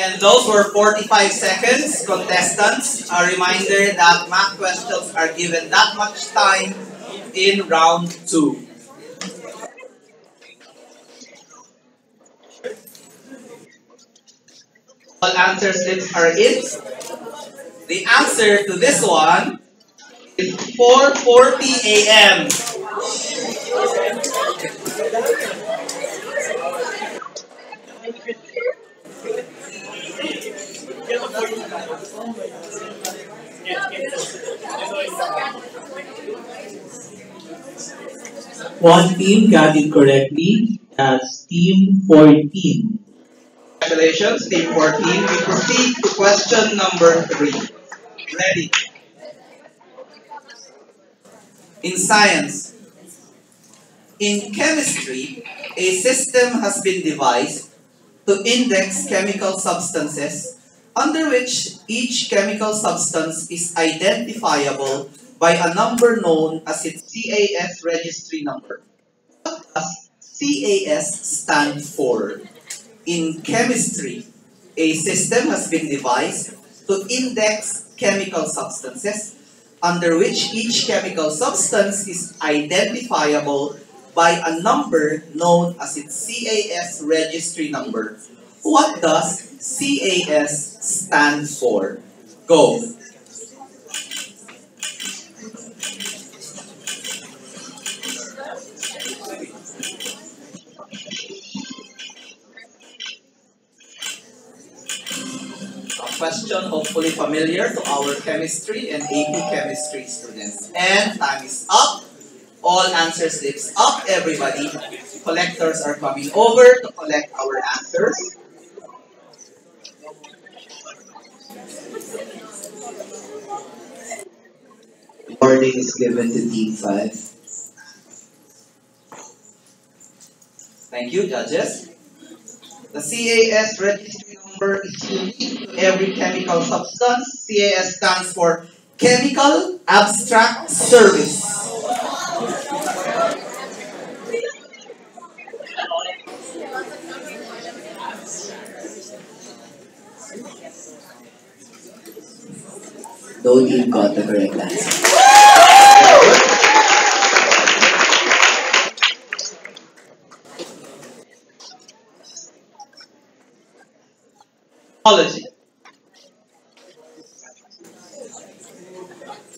And those were 45 seconds. Contestants, a reminder that math questions are given that much time in round 2. All answer slips are in. The answer to this one is 4:40 a.m. One team got it correctly. That's Team 14. Congratulations, Team 14. We proceed to question number 3. Ready? In science, in chemistry, a system has been devised to index chemical substances under which each chemical substance is identifiable by a number known as its CAS registry number. What does CAS stand for? In chemistry, a system has been devised to index chemical substances under which each chemical substance is identifiable by a number known as its CAS registry number. What does CAS stand for? Go. A question hopefully familiar to our chemistry and AP chemistry students. And time is up. All answer slips up, everybody. Collectors are coming over to collect our answers. Warning is given to Team 5. Thank you, judges. The CAS registry number is unique to every chemical substance. CAS stands for Chemical Abstract Service. No team got the correct answer. Technology.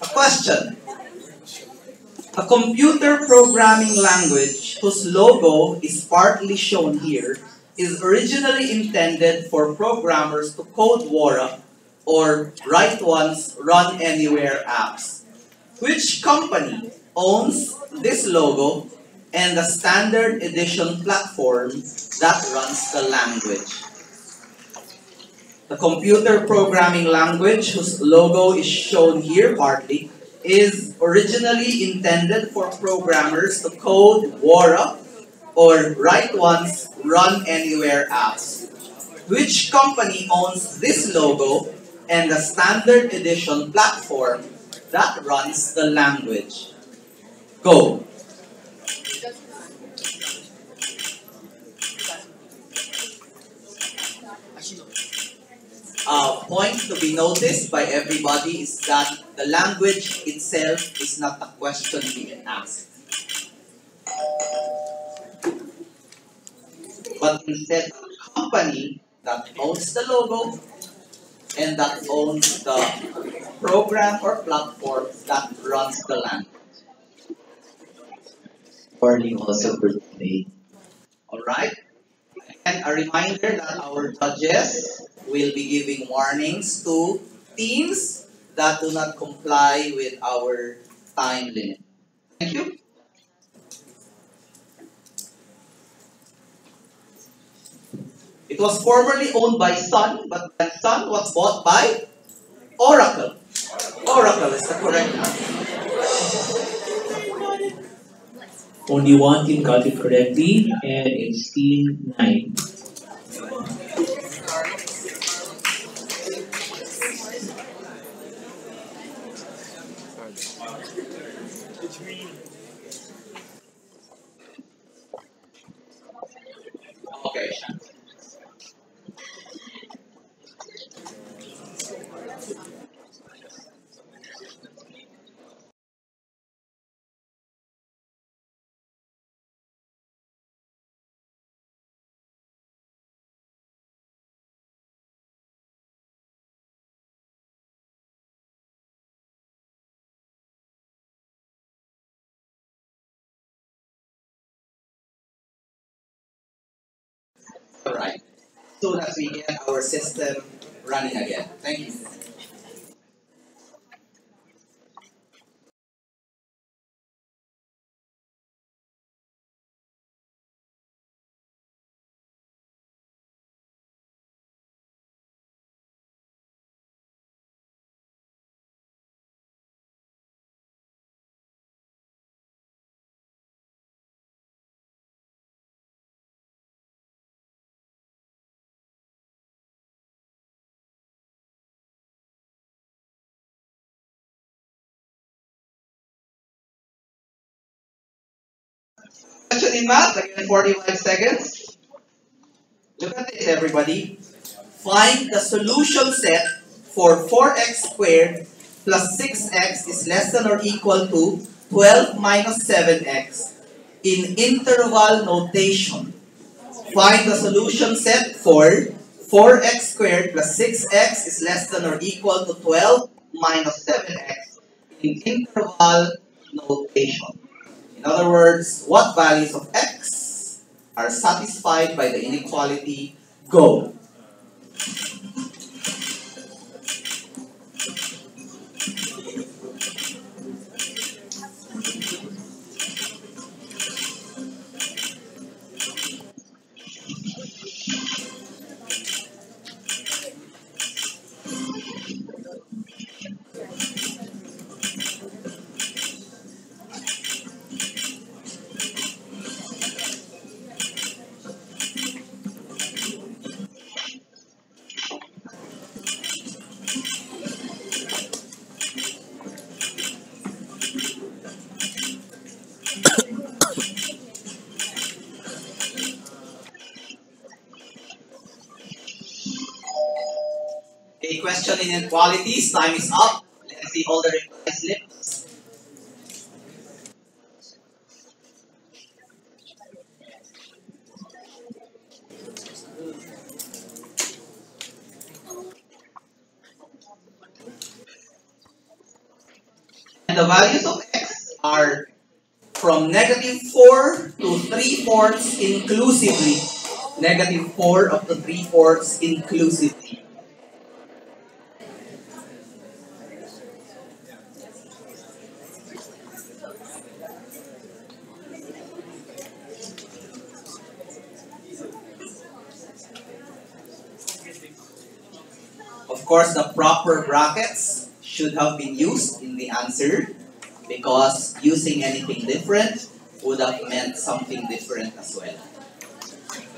A question. A computer programming language whose logo is partly shown here is originally intended for programmers to code Wora or write once, run anywhere apps. Which company owns this logo and the standard edition platform that runs the language? The computer programming language whose logo is shown here partly is originally intended for programmers to code Wora or write once, run anywhere apps. Which company owns this logo and the standard edition platform that runs the language? Go. Point to be noticed by everybody is that the language itself is not a question being asked, but instead a company that owns the logo and that owns the program or platform that runs the language. Warning also for Team 8. Alright? And a reminder that our judges will be giving warnings to teams that do not comply with our time limit. Thank you. It was formerly owned by Sun, but then Sun was bought by Oracle. Oracle is the correct answer. Only one team got it correctly, and it's Team 9. Okay. Alright. Soon as we get our system running again. Thank you. Question in math, again 45 seconds. Look at this, everybody. Find the solution set for 4x squared plus 6x is less than or equal to 12 minus 7x in interval notation. Find the solution set for 4x squared plus 6x is less than or equal to 12 minus 7x in interval notation. In other words, what values of x are satisfied by the inequality? Go! Okay, question in inequalities. Time is up. Let's see all the reply slips. And the values of x are from negative 4 to 3/4 inclusively. Negative 4 up to 3/4 inclusively. Of course, the proper brackets should have been used in the answer because using anything different would have meant something different as well.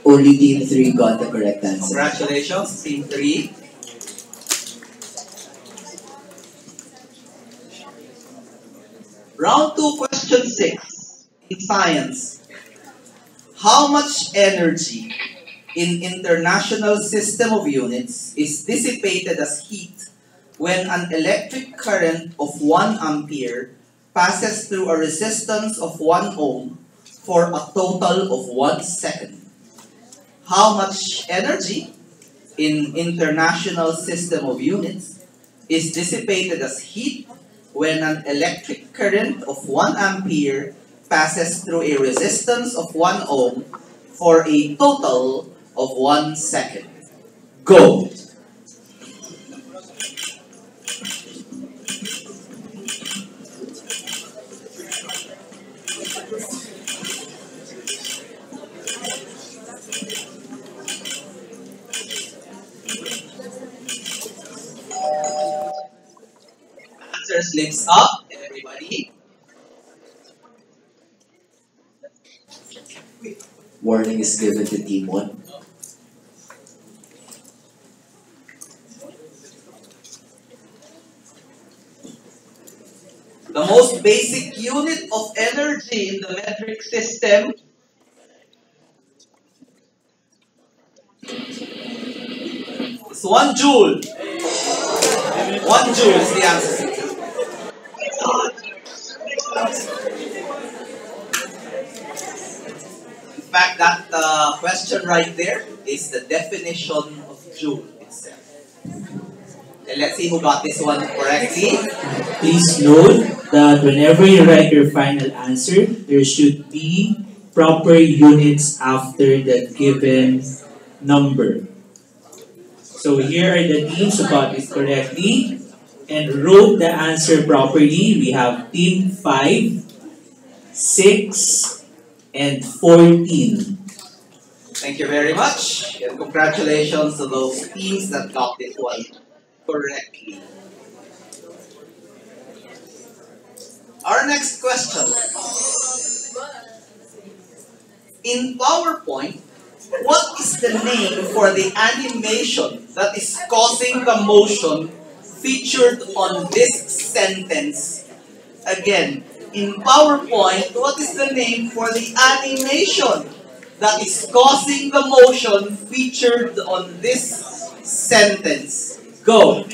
Only Team 3 got the correct answer. Congratulations, Team 3. Round 2, question 6 in science. How much energy in international system of units is dissipated as heat when an electric current of 1 ampere passes through a resistance of 1 ohm for a total of 1 second? How much energy in international system of units is dissipated as heat when an electric current of 1 ampere passes through a resistance of 1 ohm for a total of 1 second? Go! Answer slips up, everybody. Warning is given to Team 1. The most basic unit of energy in the metric system is 1 joule. 1 joule is the answer. In fact, that question right there is the definition of joule itself. And let's see who got this one correctly. Please note that whenever you write your final answer, there should be proper units after the given number. So here are the teams who got it correctly and wrote the answer properly. We have team 5, 6, and 14. Thank you very much. And congratulations to those teams that got this one correctly. Our next question. In PowerPoint, what is the name for the animation that is causing the motion featured on this sentence? Again, in PowerPoint, what is the name for the animation that is causing the motion featured on this sentence? Go.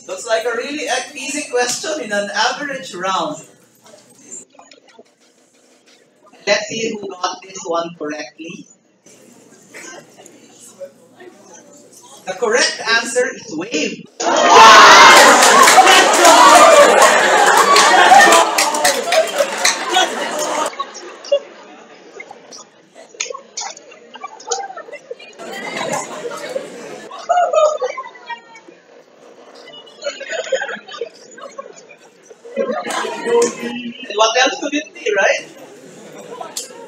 Looks like a really easy question in an average round. Let's see who got this one correctly. The correct answer is wave. And what else could it be, right?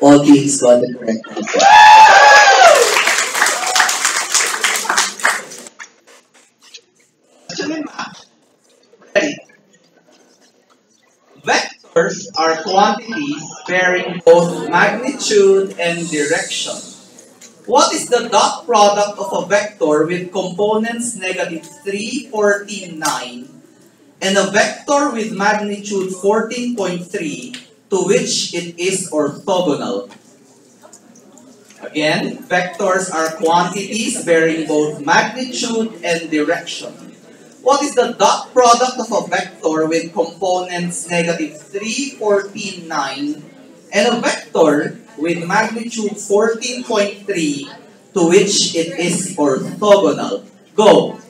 All teams got the correct answer. Ready. Vectors are quantities bearing both magnitude and direction. What is the dot product of a vector with components -3, 14, 9, and a vector with magnitude 14.3 to which it is orthogonal? Again, vectors are quantities bearing both magnitude and direction. What is the dot product of a vector with components -3, 14, 9, and a vector with magnitude 14.3 to which it is orthogonal? Go!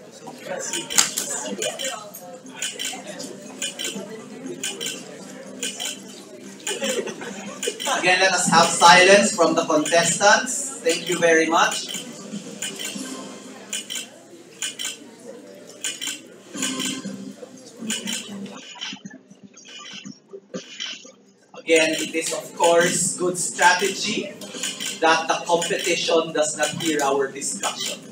Again, let us have silence from the contestants. Thank you very much. Again, it is of course good strategy that the competition does not hear our discussion.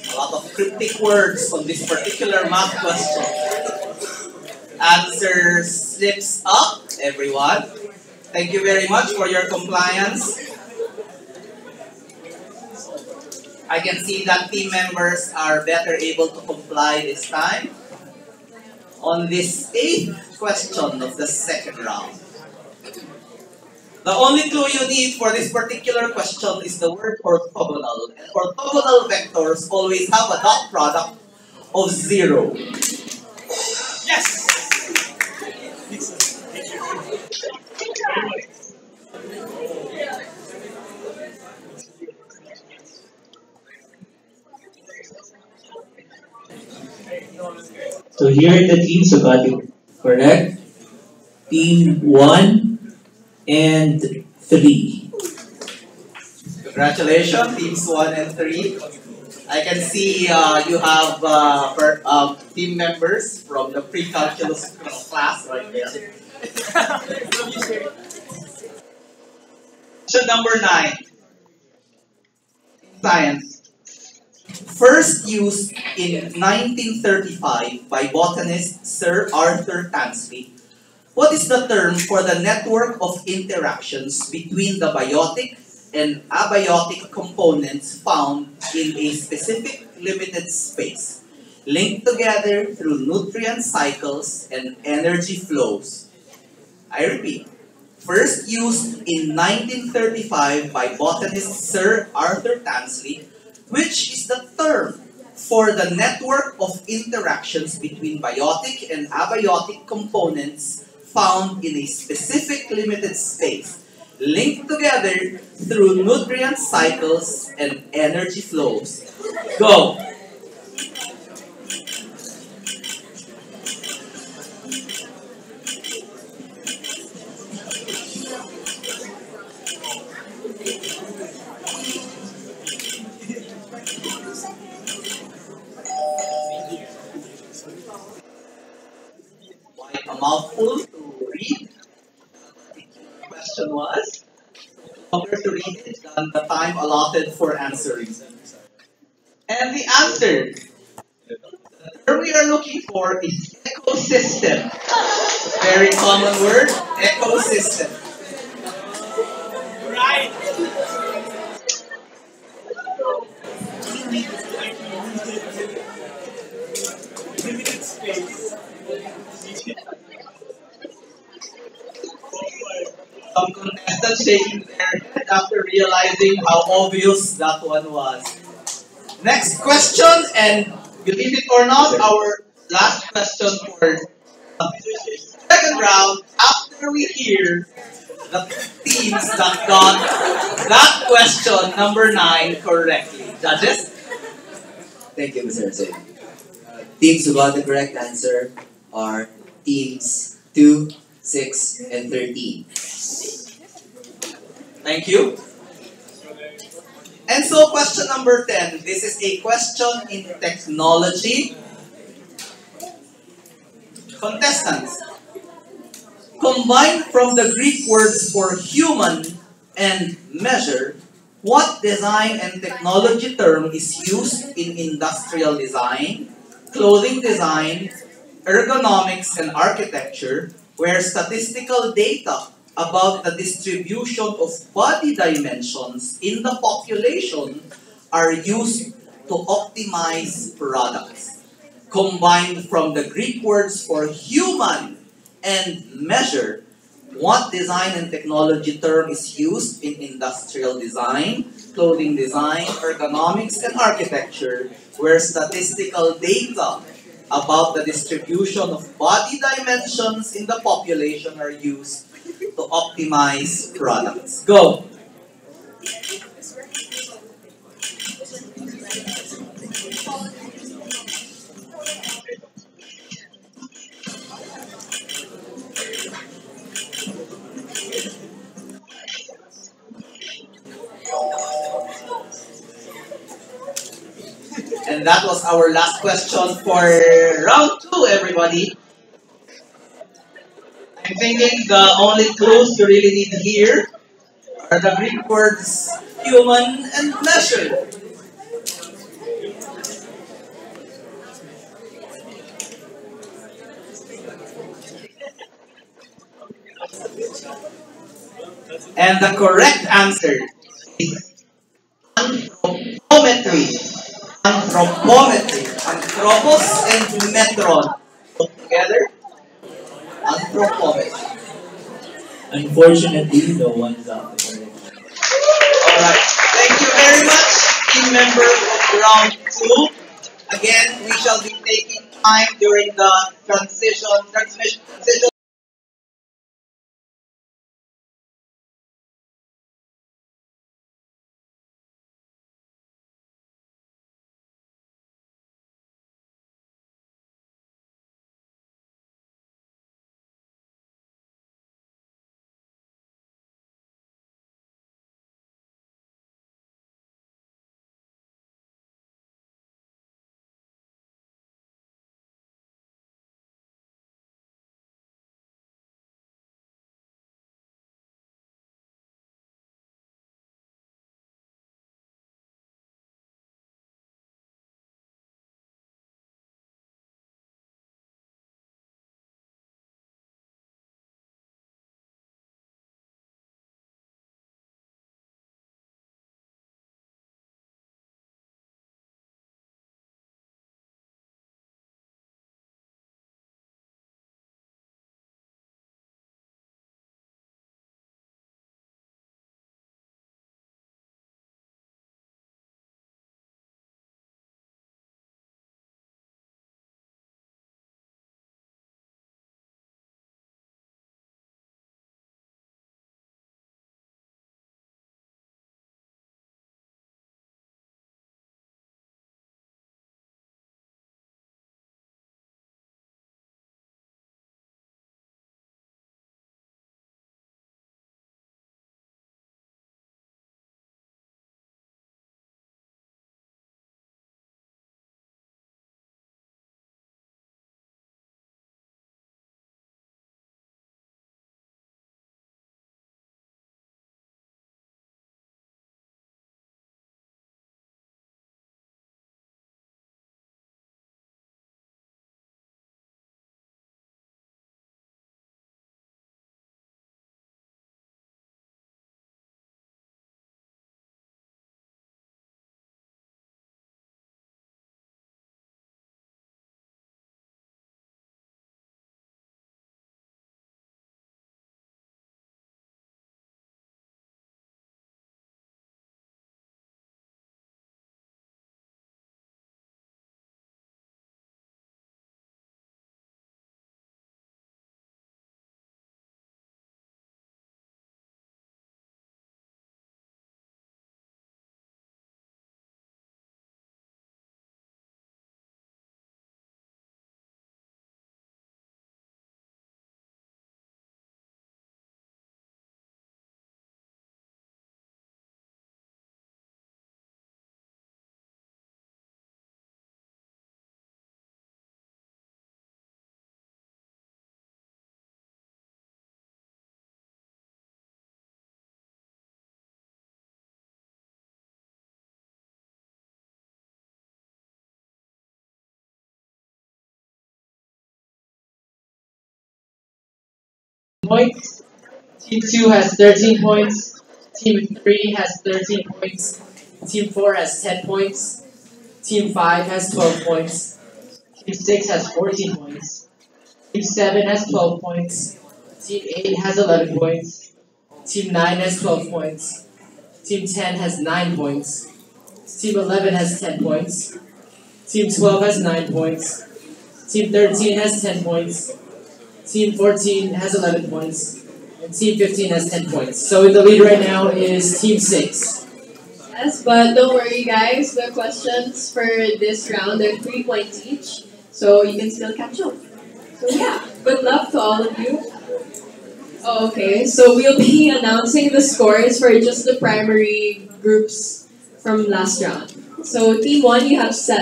A lot of cryptic words on this particular math question. Answer slips up, everyone. Thank you very much for your compliance. I can see that team members are better able to comply this time. On this 8th question of the second round. The only clue you need for this particular question is the word orthogonal. And orthogonal vectors always have a dot product of 0. Yes! So here are the teams who got it correct. Team 1 and 3. Congratulations, teams 1 and 3. I can see you have team members from the pre-calculus class right there. Question number 9. Science. First used in 1935 by botanist Sir Arthur Tansley, what is the term for the network of interactions between the biotic and abiotic components found in a specific limited space, linked together through nutrient cycles and energy flows? I repeat, first used in 1935 by botanist Sir Arthur Tansley, which is the term for the network of interactions between biotic and abiotic components found in a specific limited space, linked together through nutrient cycles and energy flows. Go! Quite a mouthful to read. The question was longer to read it than the time allotted for answering. And the answer, the term we are looking for is ecosystem. Very common word, ecosystem. Some contestants shaking their head after realizing how obvious that one was. Next question, and believe it or not, our last question for the second round after we hear the teams that got that question number 9 correctly. Judges? Thank you, Mr. Hussein. Teams who got the correct answer are teams 2, 6, and 13. Thank you. And so question number 10, this is a question in technology. Contestants, combined from the Greek words for human and measure, what design and technology term is used in industrial design, clothing design, ergonomics, and architecture, where statistical data about the distribution of body dimensions in the population are used to optimize products? Combined from the Greek words for human and measure, what design and technology term is used in industrial design, clothing design, ergonomics, and architecture, where statistical data about the distribution of body dimensions in the population are used to optimize products? Go! And that was our last question for round 2, everybody. I'm thinking the only clues you really need here are the Greek words human and measure. And the correct answer is anthropometry. Anthropometry. Anthropos and metron. Put together, anthropometry. Unfortunately, no one got the correct. Alright. Thank you very much, team members of round 2. Again, we shall be taking time during the transmission points. Team 2 has 13 points. Team 3 has 13 points. Team 4 has 10 points. Team 5 has 12 points. Team 6 has 14 points. Team 7 has 12 points. Team 8 has 11 points. Team 9 has 12 points. Team 10 has 9 points. Team 11 has 10 points. Team 12 has 9 points. Team 13 has 10 points. Team 14 has 11 points. And Team 15 has 10 points. So the lead right now is Team 6. Yes, but don't worry guys, the questions for this round are 3 points each, so you can still catch up. So yeah, good luck to all of you. Oh, okay, so we'll be announcing the scores for just the primary groups from last round. So team 1,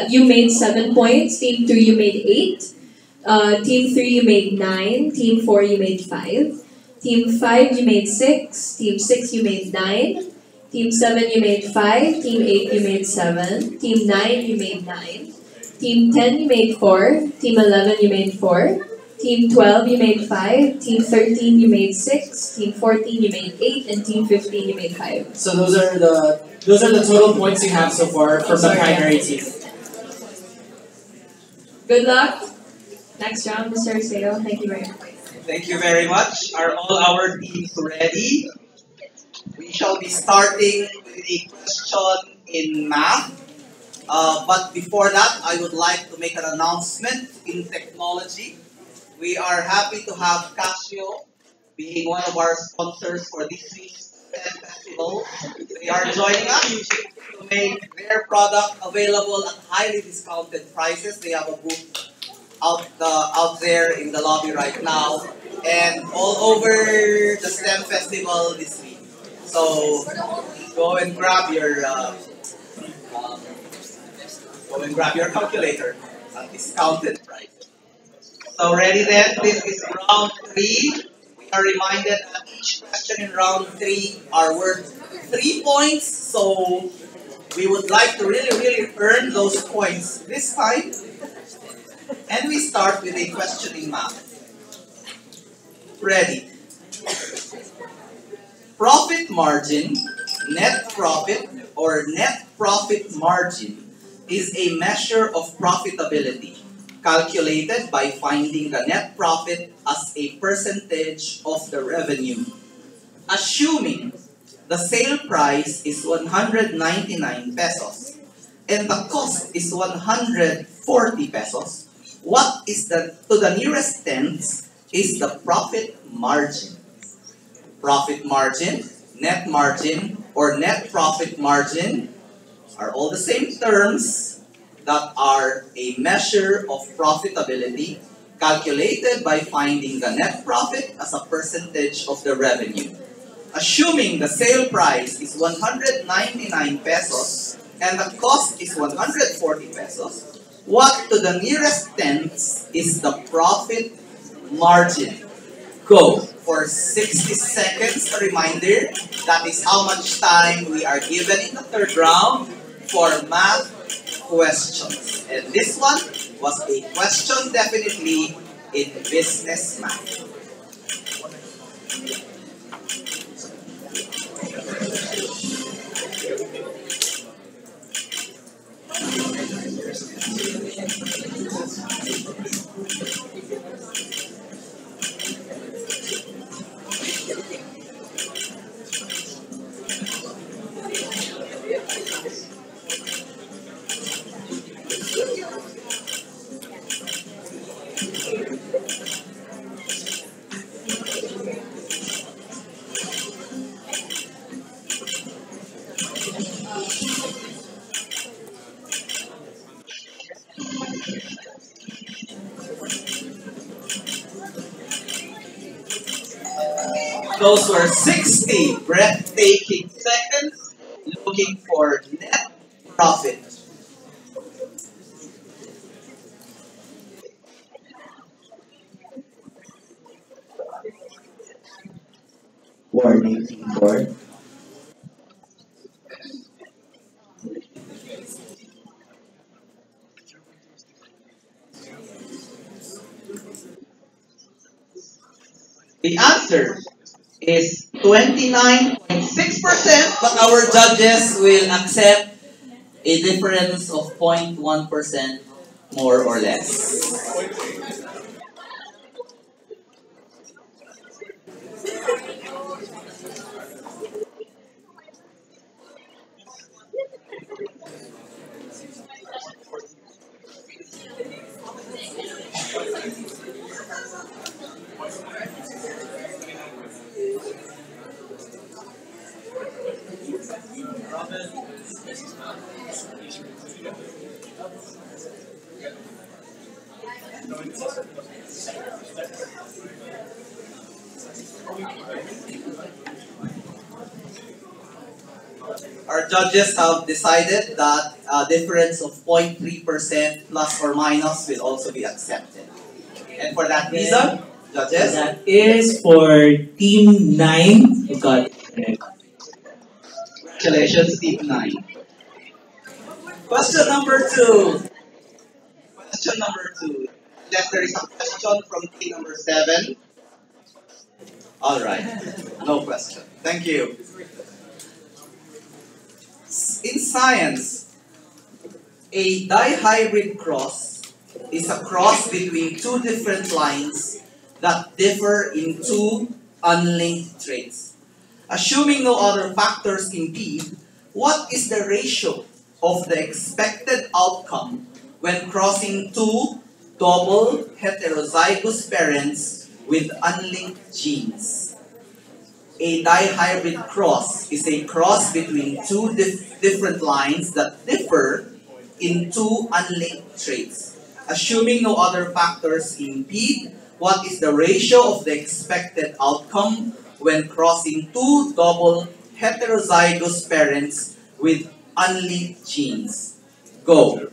you made 7 points, team 2 you made 8, team 3 you made 9, team 4 you made 5, team 5 you made 6, team 6 you made 9, team 7 you made 5, team 8 you made 7, team 9 you made 9, team 10 you made 4, team 11 you made 4, team 12 you made 5, team 13 you made 6, team 14 you made 8, and team 15 you made 5. So those are the total points you have so far from the primary team. Good luck. Next round, Mr. Seo. Thank you very much. Thank you very much. Are all our teams ready? We shall be starting with a question in math. But before that, I would like to make an announcement in technology. We are happy to have Casio being one of our sponsors for this week's STEM Festival. They are joining us to make their product available at highly discounted prices. They have a booth out there in the lobby right now and all over the STEM Festival this week. So go and grab your calculator at discounted price. So ready then, this is round 3. We are reminded that each question in round 3 are worth 3 points. So we would like to really earn those points this time. And we start with a question in math. Ready. Profit margin, net profit, or net profit margin is a measure of profitability calculated by finding the net profit as a percentage of the revenue. Assuming the sale price is 199 pesos and the cost is 140 pesos, what is to the nearest tenth is the profit margin. Profit margin, net margin, or net profit margin are all the same terms that are a measure of profitability calculated by finding the net profit as a percentage of the revenue. Assuming the sale price is 199 pesos and the cost is 140 pesos, what to the nearest tenth is the profit margin? Go. For 60 seconds, a reminder, that is how much time we are given in the third round for math questions. And this one was a question definitely in business math. Those were 60 breathtaking seconds looking for net profit. Warning, team 4. The answer is 29.6%, But our judges will accept a difference of 0.1% more or less. Our judges have decided that a difference of 0.3% plus or minus will also be accepted. And for that reason, judges, That is for Team 9 who got it. congratulations, Team 9. question number 2. Question number 2. Yes, there is a question from team number 7. Alright, no question. Thank you. In science, a dihybrid cross is a cross between two different lines that differ in two unlinked traits. Assuming no other factors impede, what is the ratio of the expected outcome when crossing two double heterozygous parents with unlinked genes? A dihybrid cross is a cross between two different lines that differ in two unlinked traits. Assuming no other factors impede, what is the ratio of the expected outcome when crossing two double heterozygous parents with unlinked genes? Go.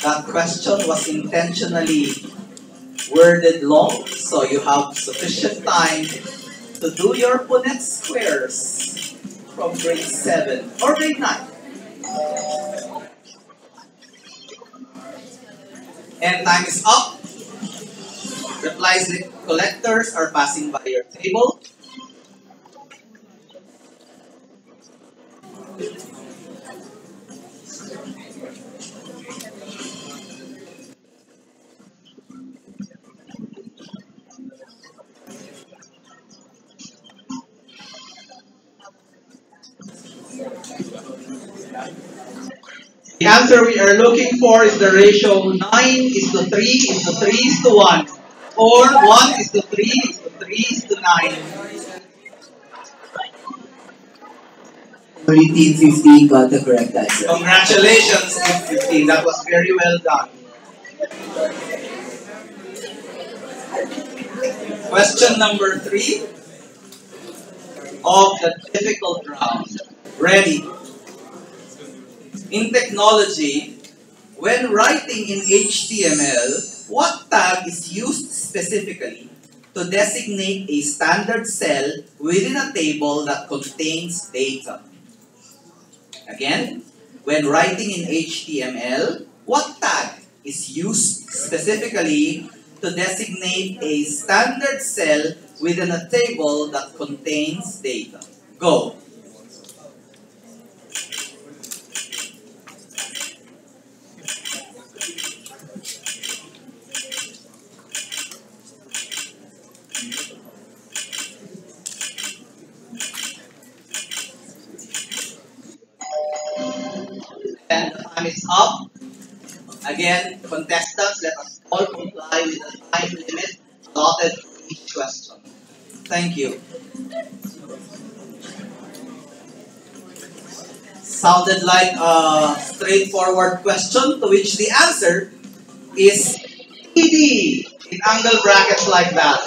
That question was intentionally worded long, so you have sufficient time to do your Punnett squares from grade 7 or grade 9. And time is up. Replies collectors are passing by your table. The answer we are looking for is the ratio 9:3:3:1, or 1:3:3:9. Only Team 15 got the correct answer. Congratulations, Team 15. That was very well done. Question number 3 of the difficult round. Ready? In technology, when writing in HTML, what tag is used specifically to designate a standard cell within a table that contains data? Again, when writing in HTML, what tag is used specifically to designate a standard cell within a table that contains data? Go. And the time is up. Again, contestants, let us all comply with the time limit allotted for each question. Thank you. Sounded like a straightforward question to which the answer is ED in angle brackets like that.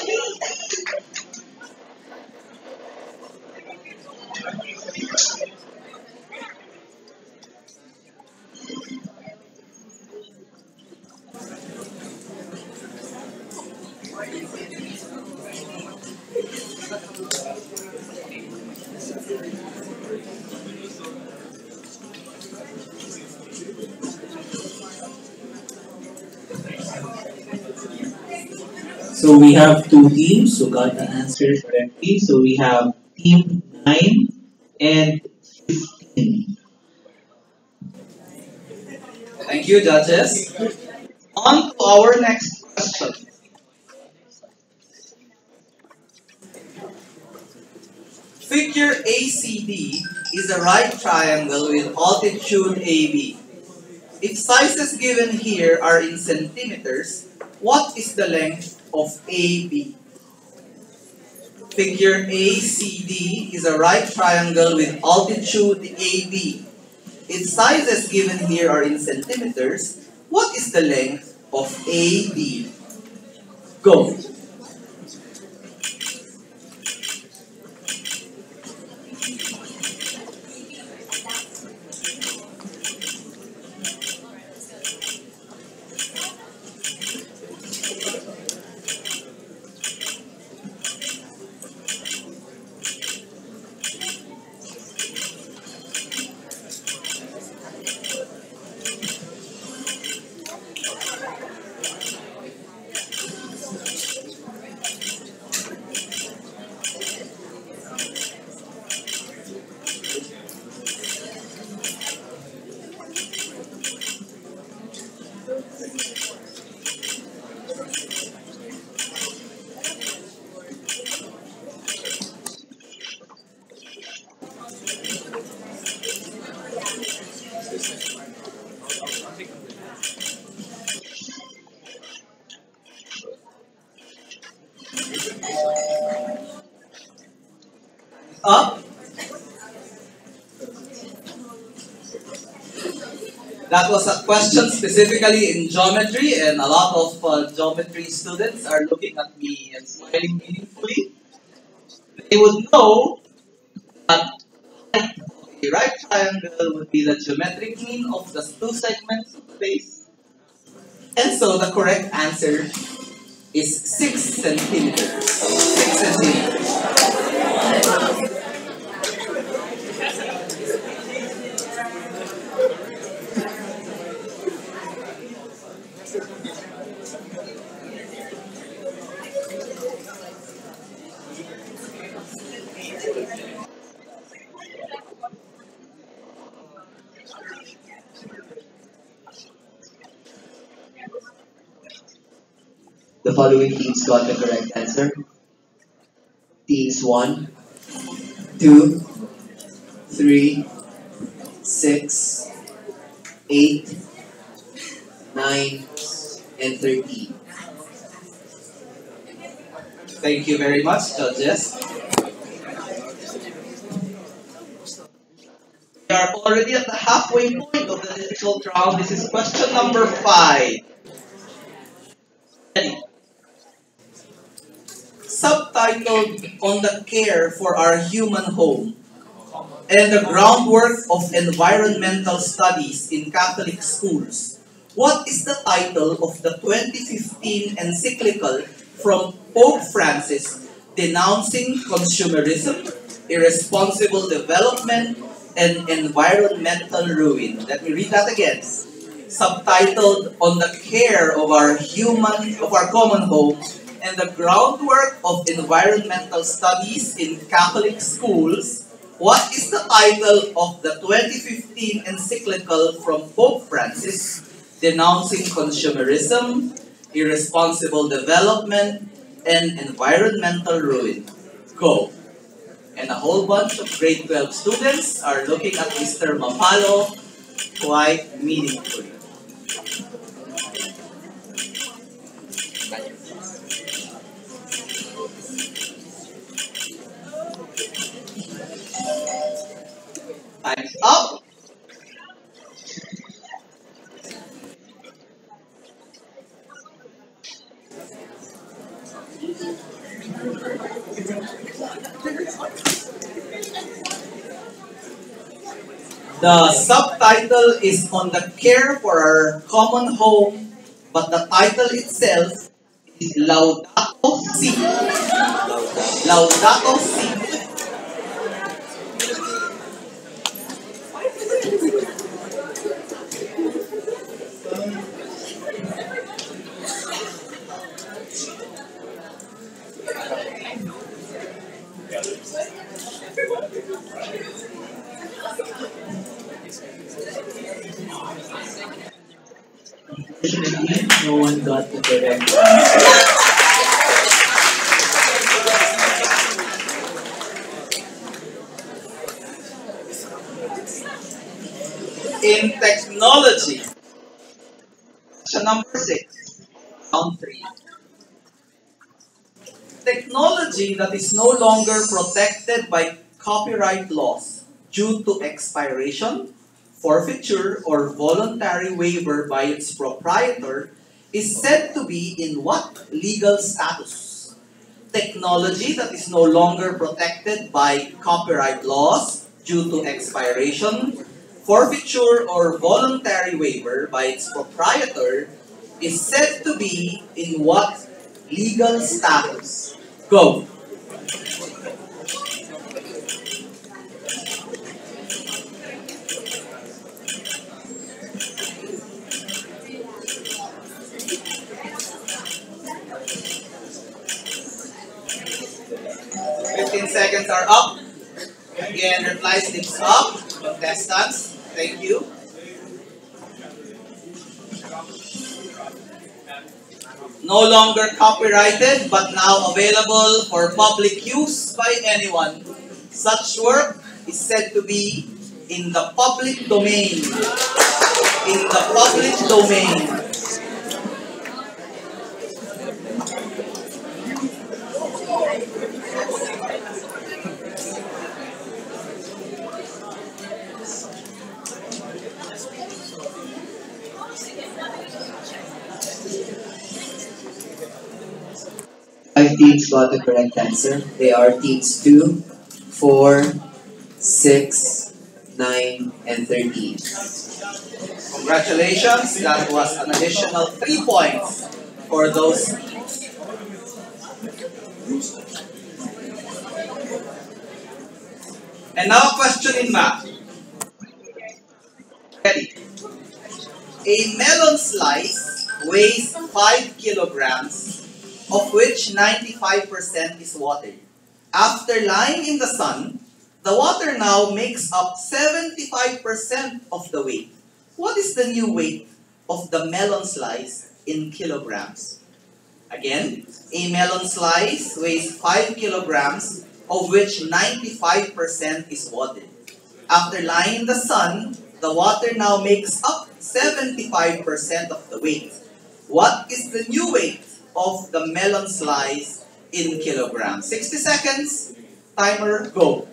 So we have two teams who got the answer correctly. So we have team 9 and 15. Thank you, judges. On to our next question. Figure ACD is a right triangle with altitude AB. If sizes given here are in centimeters, what is the length of AB? Figure ACD is a right triangle with altitude AB. If sizes given here are in centimeters, what is the length of AB? Go. Up. That was a question specifically in geometry, and a lot of geometry students are looking at me and smiling meaningfully. They would know that a right triangle would be the geometric mean of the two segments of the base. And so the correct answer is 6 centimeters. 6 centimeters. The following teams got the correct answer. Teams 1, 2, 3, 6, 8, 9, and 13. Thank you very much, judges. We are already at the halfway point of the difficult round. This is question number 5. Subtitled On the Care for Our Human Home and the Groundwork of Environmental Studies in Catholic Schools. What is the title of the 2015 encyclical from Pope Francis denouncing consumerism, irresponsible development, and environmental ruin? Let me read that again. Subtitled On the Care of Our Common Home and the Groundwork of Environmental Studies in Catholic Schools. What is the title of the 2015 encyclical from Pope Francis denouncing consumerism, irresponsible development, and environmental ruin? Go. And a whole bunch of grade 12 students are looking at Mr. Mapalo quite meaningfully. Time's up. The subtitle is On the Care for Our Common Home, but the title itself is Laudato Si. Laudato Si. Unfortunately, no one got the correct answer. In technology, question number 6, round 3. Technology that is no longer protected by copyright laws due to expiration, forfeiture, or voluntary waiver by its proprietor is said to be in what legal status? Technology that is no longer protected by copyright laws due to expiration, forfeiture, or voluntary waiver by its proprietor is said to be in what legal status? Go. Seconds are up. Again, reply slips up. Contestants, thank you. No longer copyrighted, but now available for public use by anyone. Such work is said to be in the public domain. In the public domain. Five teams got the correct answer. They are teams 2, 4, 6, 9, and 13. Congratulations, that was an additional 3 points for those teams. And now a question in math. Ready? A melon slice weighs 5 kilograms, of which 95% is water. After lying in the sun, the water now makes up 75% of the weight. What is the new weight of the melon slice in kilograms? Again, a melon slice weighs 5 kilograms, of which 95% is water. After lying in the sun, the water now makes up 75% of the weight. What is the new weight of the melon slice in kilograms? 60 seconds. Timer, go.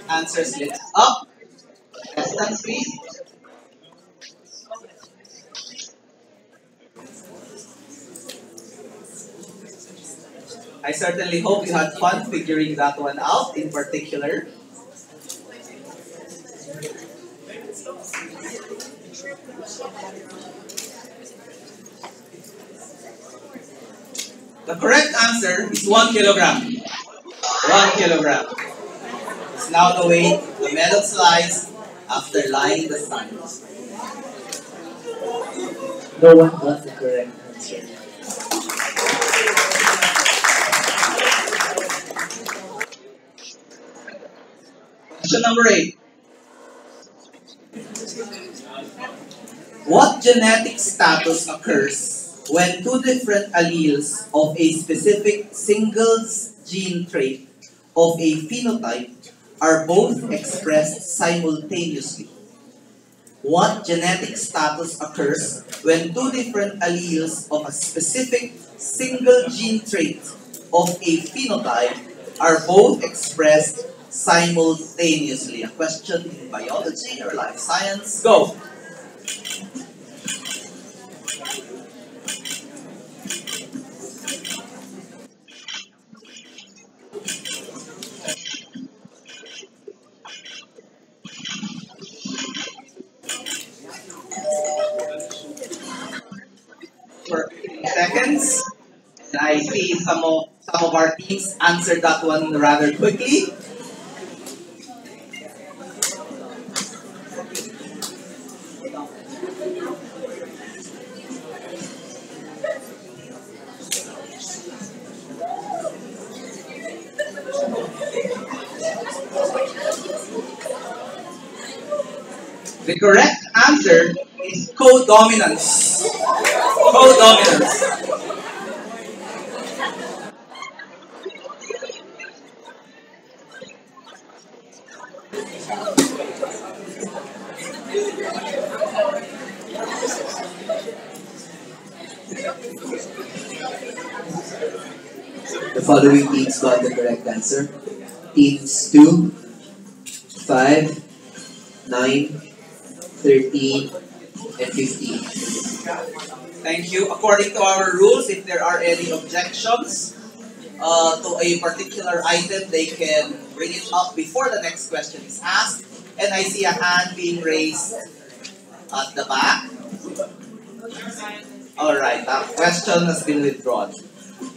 Answers lit up. Contestants, please. I certainly hope you had fun figuring that one out in particular. The correct answer is 1 kilogram. 1 kilogram. It's now the weight of the melon slice after lying in the sun. No one got the correct answer. Question number 8. What genetic status occurs when two different alleles of a specific single gene trait of a phenotype are both expressed simultaneously? What genetic status occurs when two different alleles of a specific single gene trait of a phenotype are both expressed simultaneously? A question in biology or life science. Go! For 15 seconds. And I see some of our teams answered that one rather quickly. The correct answer is codominance. Codominance. The following teams got the correct answer. Teams 2, 5, 9, 13, and 15. Thank you. According to our rules, if there are any objections to a particular item, they can bring it up before the next question is asked. And I see a hand being raised at the back. Alright, that question has been withdrawn.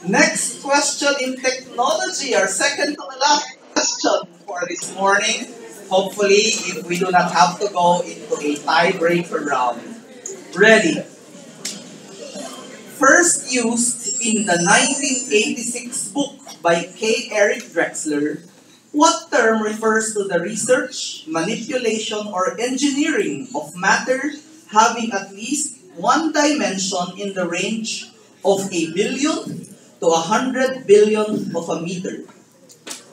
Next question in technology, our second to the last question for this morning. Hopefully, if we do not have to go into a tiebreaker round. Ready? First used in the 1986 book by K. Eric Drexler, what term refers to the research, manipulation, or engineering of matter having at least one dimension in the range of a billion to 100 billion of a meter?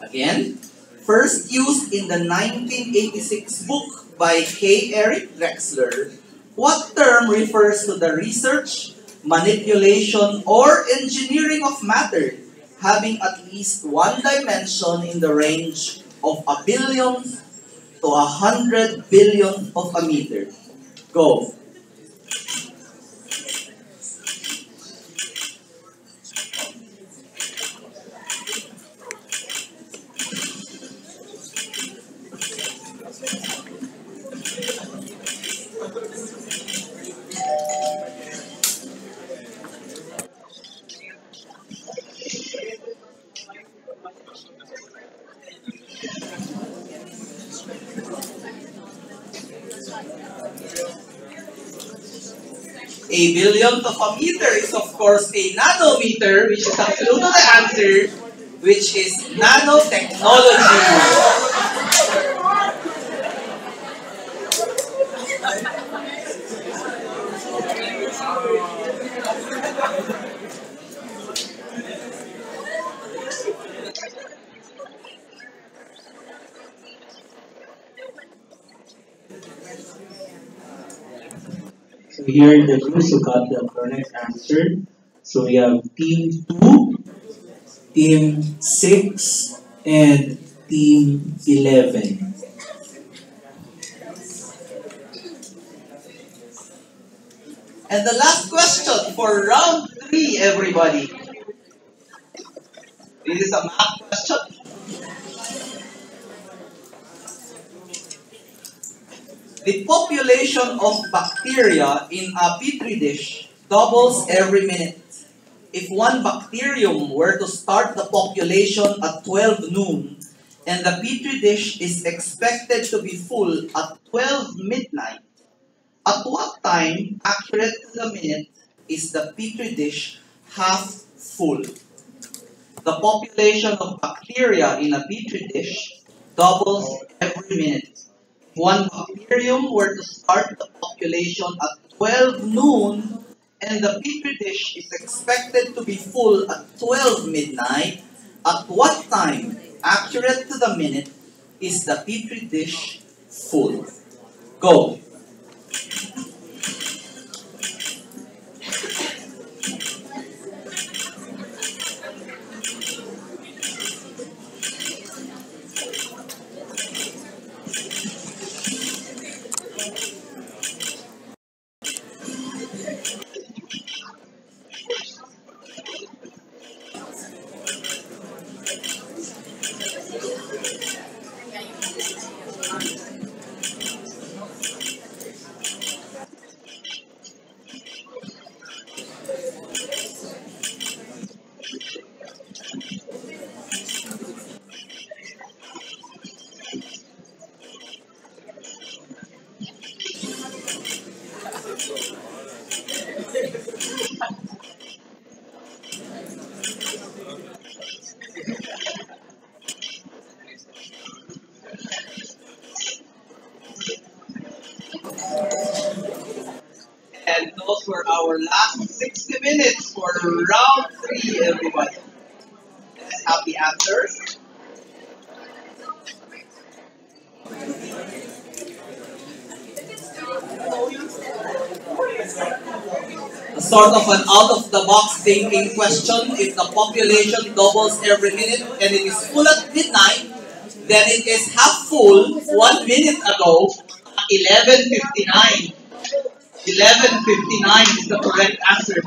Again, first used in the 1986 book by K. Eric Drexler, what term refers to the research, manipulation, or engineering of matter having at least one dimension in the range of a billion to 100 billion of a meter? Go. A billionth of a meter is of course a nanometer, which is a clue to the answer, which is nanotechnology. So here are the groups who got the correct answer. So we have Team 2, Team 6, and Team 11. And the last question for round 3, everybody. This is a math question. The population of bacteria in a petri dish doubles every minute. If one bacterium were to start the population at 12 noon, and the petri dish is expected to be full at 12 midnight, at what time, accurate to the minute, is the petri dish half full? The population of bacteria in a petri dish doubles every minute. If one bacterium were to start the population at 12 noon, and the petri dish is expected to be full at 12 midnight, at what time, accurate to the minute, is the petri dish full? Go. those were our last 60 minutes for round 3, everybody. Let's have the answers. A sort of an out-of-the-box thinking question. If the population doubles every minute and it is full at midnight, then it is half full 1 minute ago. 11:59. 11:59 is the correct answer.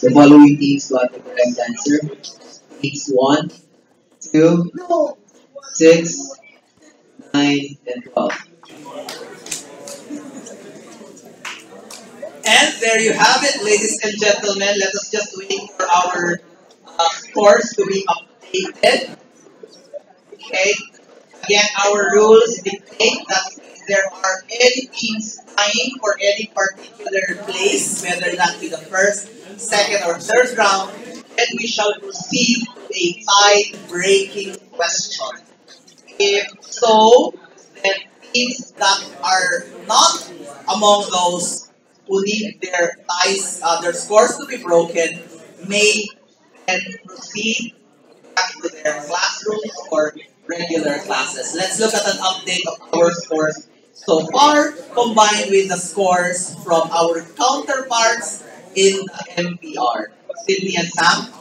The following teams got the correct answer. Teams 1, 2, 6, 9, and 12. And there you have it, ladies and gentlemen. Let us just wait for our scores to be updated. Okay. Again, our rules dictate that if there are any teams tying for any particular place, whether that be the first, second, or third round, then we shall proceed to a tie-breaking question. If so, then teams that are not among those who need their ties, their scores to be broken, may then proceed back to their classrooms or regular classes. Let's look at an update of our scores so far, combined with the scores from our counterparts in the MPR. Sydney and Sam.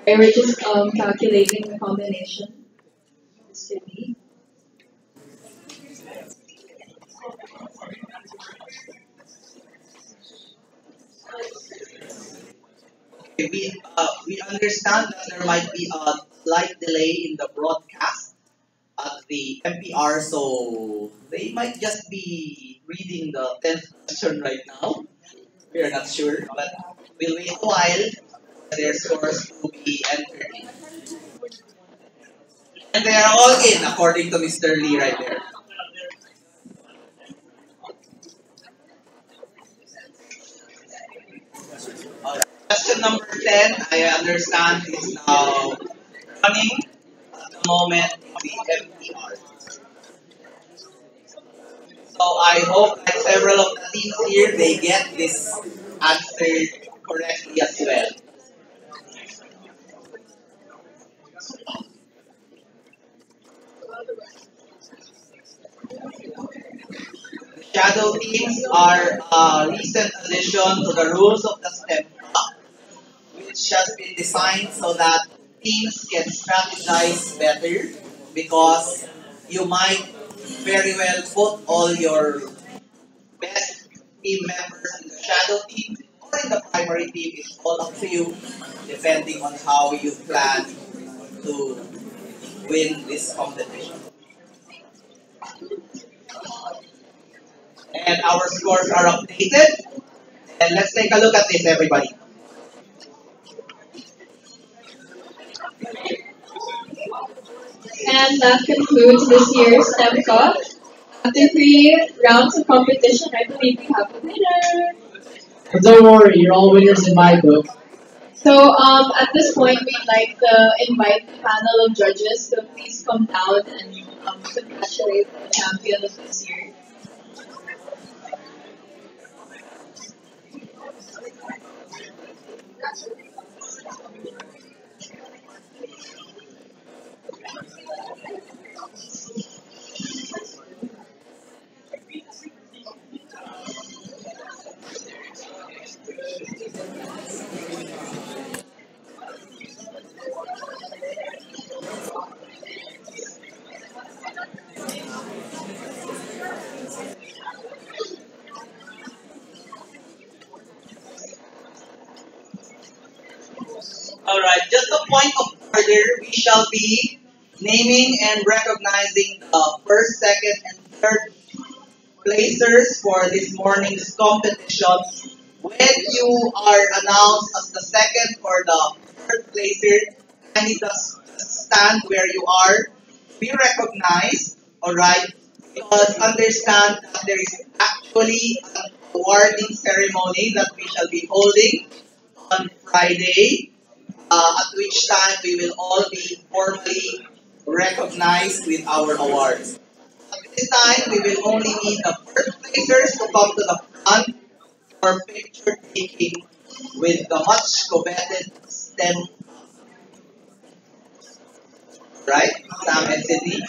I was just calculating the combination. Sydney. We understand that there might be a slight delay in the broadcast at the MPR, so they might just be reading the 10th question right now. We are not sure, but we'll wait a while for their scores to be entered in. And they are all in, according to Mr. Lee right there. Question number 10, I understand, is now running at the moment of the MPR. So I hope that several of the teams here, they get this answered correctly as well. The shadow teams are a recent addition to the rules of the STEM Cup, which has been designed so that teams can strategize better, because you might very well put all your best team members in the shadow team or in the primary team. It's all up to you, depending on how you plan to win this competition. And our scores are updated. And let's take a look at this, everybody. And that concludes this year's STEM Cup. After 3 rounds of competition, I believe we have a winner. But don't worry, you're all winners in my book. So at this point, we'd like to invite the panel of judges to please come down and congratulate the champion of this year. Alright, just a point of order, we shall be naming and recognizing the first, second, and third placers for this morning's competition, when you are announced as the second or the third placer, kindly just stand where you are. Be recognized, alright? Because understand that there is actually an awarding ceremony that we shall be holding on Friday, at which time we will all be formally recognized with our awards. At this time, we will only need the first placers to come to the front for picture taking with the much coveted STEM, right? Sam and Sydney.